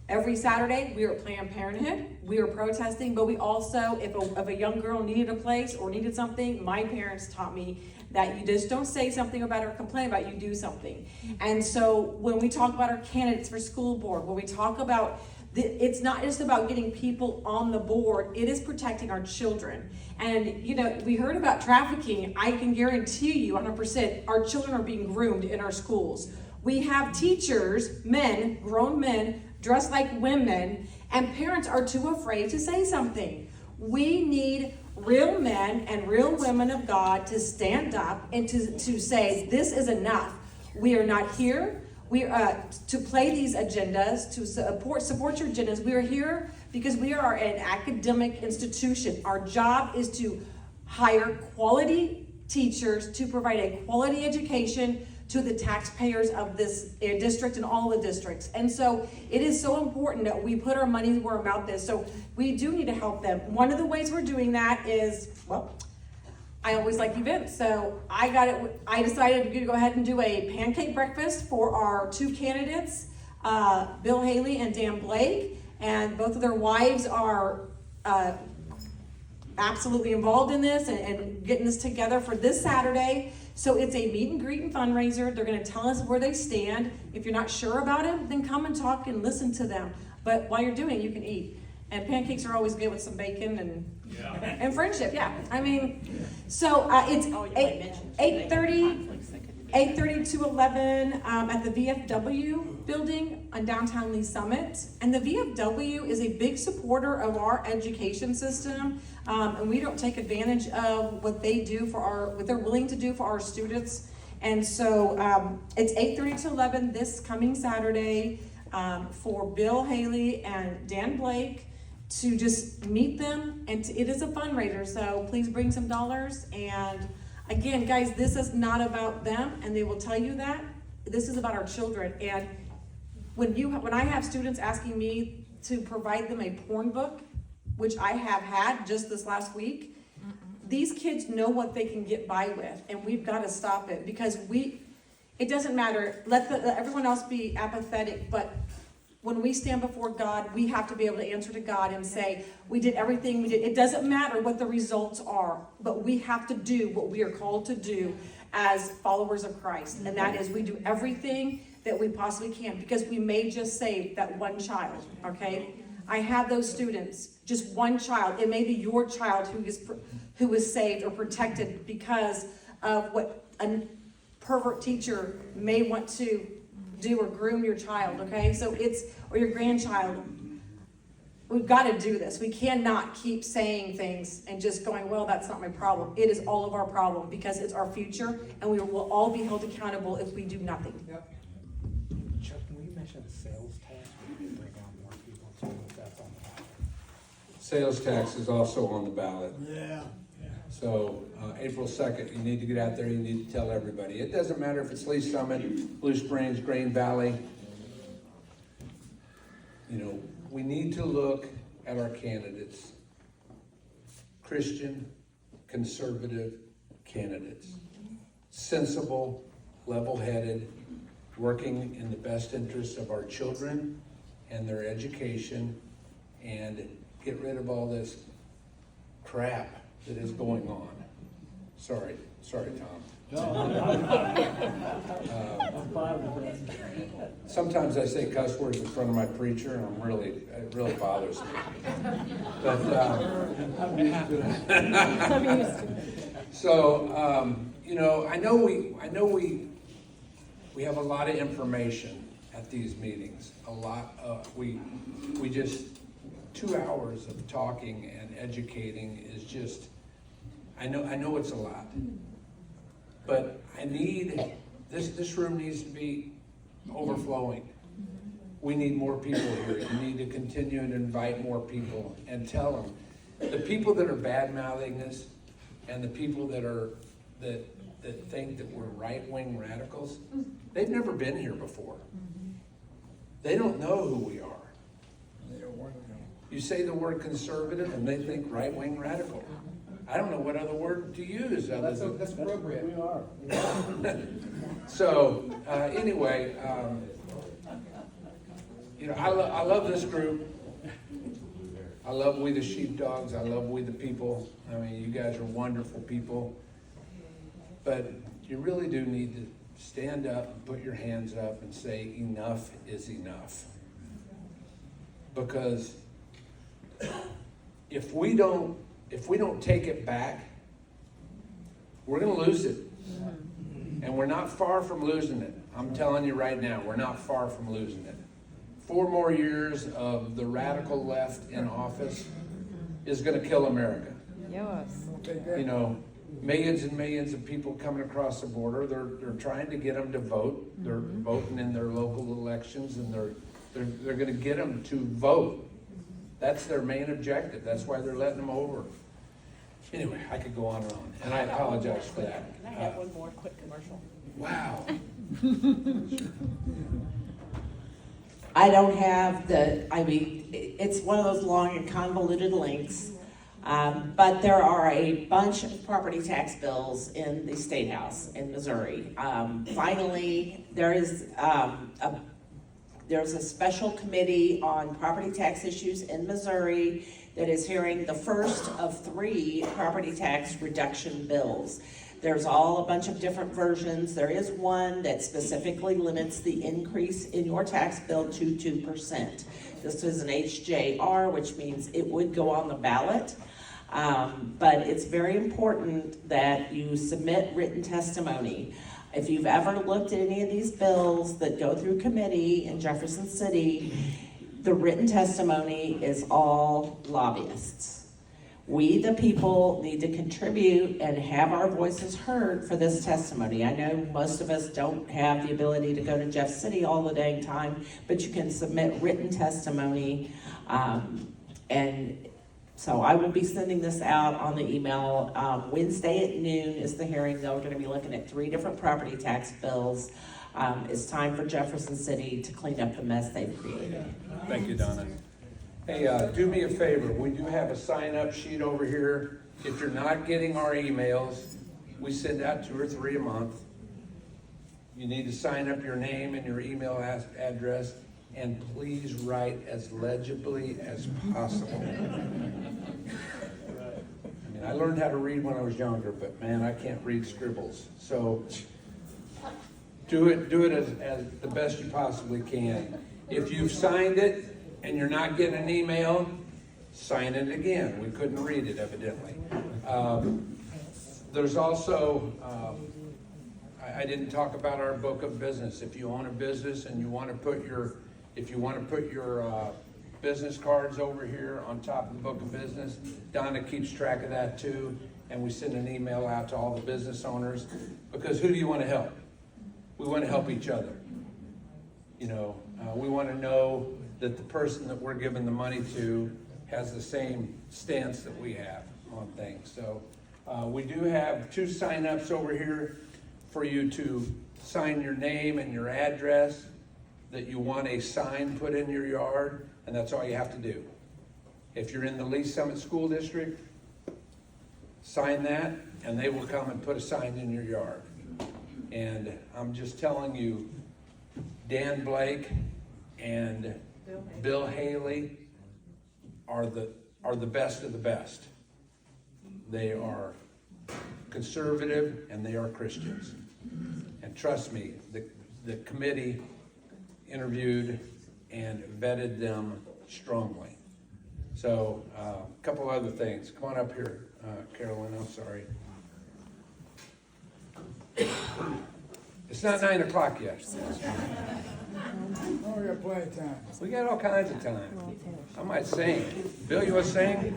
Every Saturday, we were at Planned Parenthood, we were protesting, but we also, if a young girl needed a place or needed something, my parents taught me that you just don't say something about it or complain about it, you do something. And so when we talk about our candidates for school board, when we talk about, it's not just about getting people on the board, it is protecting our children. And, you know, we heard about trafficking. I can guarantee you 100% our children are being groomed in our schools. We have teachers, men, grown men, dressed like women, and parents are too afraid to say something. We need real men and real women of God to stand up and to say, this is enough. We are not here to play these agendas, to support your agendas. We are here because we are an academic institution. Our job is to hire quality teachers to provide a quality education to the taxpayers of this district and all the districts. And so it is so important that we put our money where our mouth is. So we do need to help them. One of the ways we're doing that is, well, I always like events. So I decided to go ahead and do a pancake breakfast for our two candidates, Bill Haley and Dan Blake. And both of their wives are absolutely involved in this and getting this together for this Saturday. So it's a meet and greet and fundraiser. They're going to tell us where they stand. If you're not sure about it, then come and talk and listen to them. But while you're doing it, you can eat. And pancakes are always good with some bacon and friendship. Yeah, I mean, so it's 8:30 to 11 at the VFW building on downtown Lee Summit. And the VFW is a big supporter of our education system, and we don't take advantage of what they do what they're willing to do for our students. And so it's 8:30 to 11 this coming Saturday for Bill Haley and Dan Blake to just meet them. And it is a fundraiser, so please bring some dollars. And again, guys, this is not about them, and they will tell you that. This is about our children. And when I have students asking me to provide them a porn book, which I have had just this last week, these kids know what they can get by with, and we've got to stop it because it doesn't matter. Let everyone else be apathetic, but when we stand before God, we have to be able to answer to God and say, we did everything we did. It doesn't matter what the results are, but we have to do what we are called to do as followers of Christ. And that is we do everything that we possibly can because we may just save that one child, okay? I have those students, just one child. It may be your child who is saved or protected because of what a pervert teacher may want to do or groom your child, okay? So or your grandchild. We've got to do this. We cannot keep saying things and just going, well, that's not my problem. It is all of our problem because it's our future and we will all be held accountable if we do nothing. Yep. Chuck, can we mention the sales tax? We can bring on more people too, if that's on the ballot. Sales tax is also on the ballot. Yeah. So April 2nd, you need to get out there, you need to tell everybody. It doesn't matter if it's Lee Summit, Blue Springs, Grain Valley. You know, we need to look at our candidates. Christian, conservative candidates. Sensible, level-headed, working in the best interests of our children and their education, and get rid of all this crap that is going on. Sorry, Tom. Sometimes I say cuss words in front of my preacher, and it really bothers me. But so you know, I know we have a lot of information at these meetings. A lot. We just 2 hours of talking and educating is just. I know it's a lot, but I need, this room needs to be overflowing. We need more people here. You need to continue and invite more people and tell them. The people that are bad-mouthing this and the people that think that we're right-wing radicals, they've never been here before. They don't know who we are. You say the word conservative and they think right-wing radical. I don't know what other word to use. That's appropriate. We are. So, anyway, you know, I love this group. I love We the Sheepdogs. I love We the People. I mean, you guys are wonderful people. But you really do need to stand up and put your hands up and say enough is enough. Because if we don't take it back, we're going to lose it. And we're not far from losing it. I'm telling you right now, we're not far from losing it. 4 more years of the radical left in office is going to kill America. Yes. You know, millions and millions of people coming across the border. They're trying to get them to vote. They're voting in their local elections, and they're going to get them to vote. That's their main objective. That's why they're letting them over. Anyway, I could go on and on, and I apologize for that. Can I have one more quick commercial? Wow. I don't have it's one of those long and convoluted links, but there are a bunch of property tax bills in the State House in Missouri. Finally, there's a special committee on property tax issues in Missouri that is hearing the first of 3 property tax reduction bills. There's a bunch of different versions. There is one that specifically limits the increase in your tax bill to 2%. This is an HJR, which means it would go on the ballot. But it's very important that you submit written testimony. If you've ever looked at any of these bills that go through committee in Jefferson City, the written testimony is all lobbyists. We, the people, need to contribute and have our voices heard for this testimony. I know most of us don't have the ability to go to Jeff City all the dang time, but you can submit written testimony. And so I will be sending this out on the email. Wednesday at noon is the hearing, though. We're going to be looking at 3 different property tax bills. It's time for Jefferson City to clean up the mess they've created. Thank you, Donna. Hey, do me a favor. We do have a sign-up sheet over here. If you're not getting our emails, we send out 2 or 3 a month. You need to sign up your name and your email address, and please write as legibly as possible. I mean, I learned how to read when I was younger, but man, I can't read scribbles. So do it as the best you possibly can. If you've signed it and you're not getting an email, sign it again. We couldn't read it, evidently. There's also, I didn't talk about our book of business. If you own a business and you want to put your business cards over here on top of the book of business, Donna keeps track of that too, and we send an email out to all the business owners, because who do you want to help? We want to help each other. You know, we want to know that the person that we're giving the money to has the same stance that we have on things. So we do have 2 sign-ups over here for you to sign your name and your address that you want a sign put in your yard, and that's all you have to do. If you're in the Lee Summit School District, sign that, and they will come and put a sign in your yard. And I'm just telling you, Dan Blake and Bill Haley are the best of the best. They are conservative and they are Christians. And trust me, the committee interviewed and vetted them strongly. So a couple other things. Come on up here, Carolyn, I'm sorry. It's not 9 o'clock yet. Oh, we got plenty of time. We got all kinds of time. I might sing. Bill, you want to sing?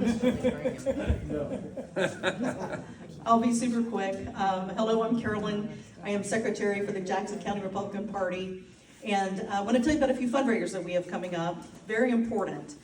I'll be super quick. Hello, I'm Carolyn. I am secretary for the Jackson County Republican Party. And I want to tell you about a few fundraisers that we have coming up. Very important.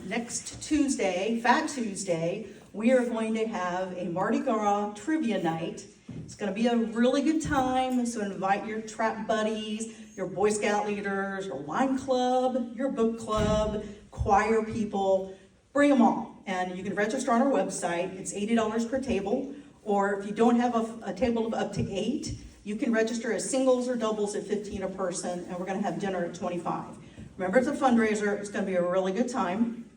Next Tuesday, Fat Tuesday, we are going to have a Mardi Gras trivia night. It's going to be a really good time, so invite your trap buddies, your Boy Scout leaders, your wine club, your book club, choir people, bring them all. And you can register on our website. It's $80 per table, or if you don't have a table of up to 8, you can register as singles or doubles at $15 a person, and we're going to have dinner at $25. Remember, it's a fundraiser. It's going to be a really good time.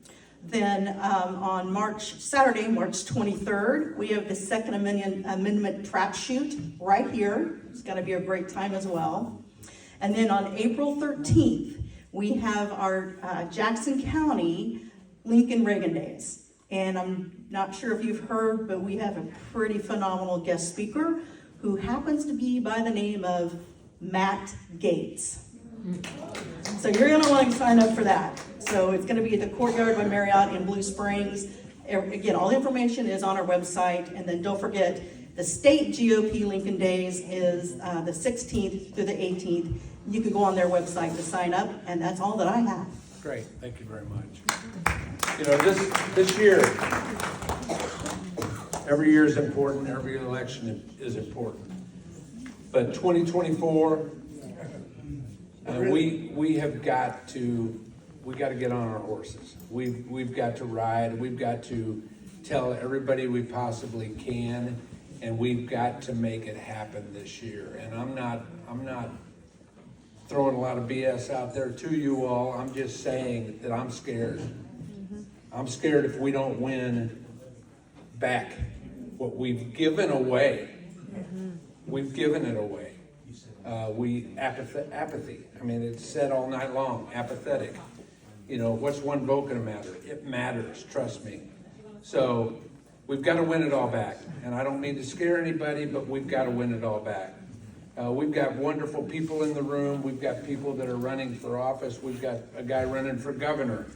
Then on Saturday, March 23rd, we have the Second Amendment trap shoot right here. It's going to be a great time as well. And then on April 13th, we have our Jackson County Lincoln Reagan Days. And I'm not sure if you've heard, but we have a pretty phenomenal guest speaker who happens to be by the name of Matt Gates. So you're going to want to sign up for that. So it's going to be at the Courtyard by Marriott in Blue Springs. Again, all the information is on our website. And then don't forget, the state GOP Lincoln Days is the 16th through the 18th. You can go on their website to sign up, and that's all that I have. Great, thank you very much. You know, this year, every year is important, every election is important. But 2024, we have got to get on our horses. We've got to ride. We've got to tell everybody we possibly can, and we've got to make it happen this year. And I'm not throwing a lot of BS out there to you all. I'm just saying that I'm scared. I'm scared if we don't win back what we've given away. We've given it away. Apathy. I mean, it's said all night long, apathetic. You know, what's one vote gonna matter? It matters, trust me. So we've got to win it all back. And I don't mean to scare anybody, but we've got to win it all back. We've got wonderful people in the room. We've got people that are running for office. We've got a guy running for governor.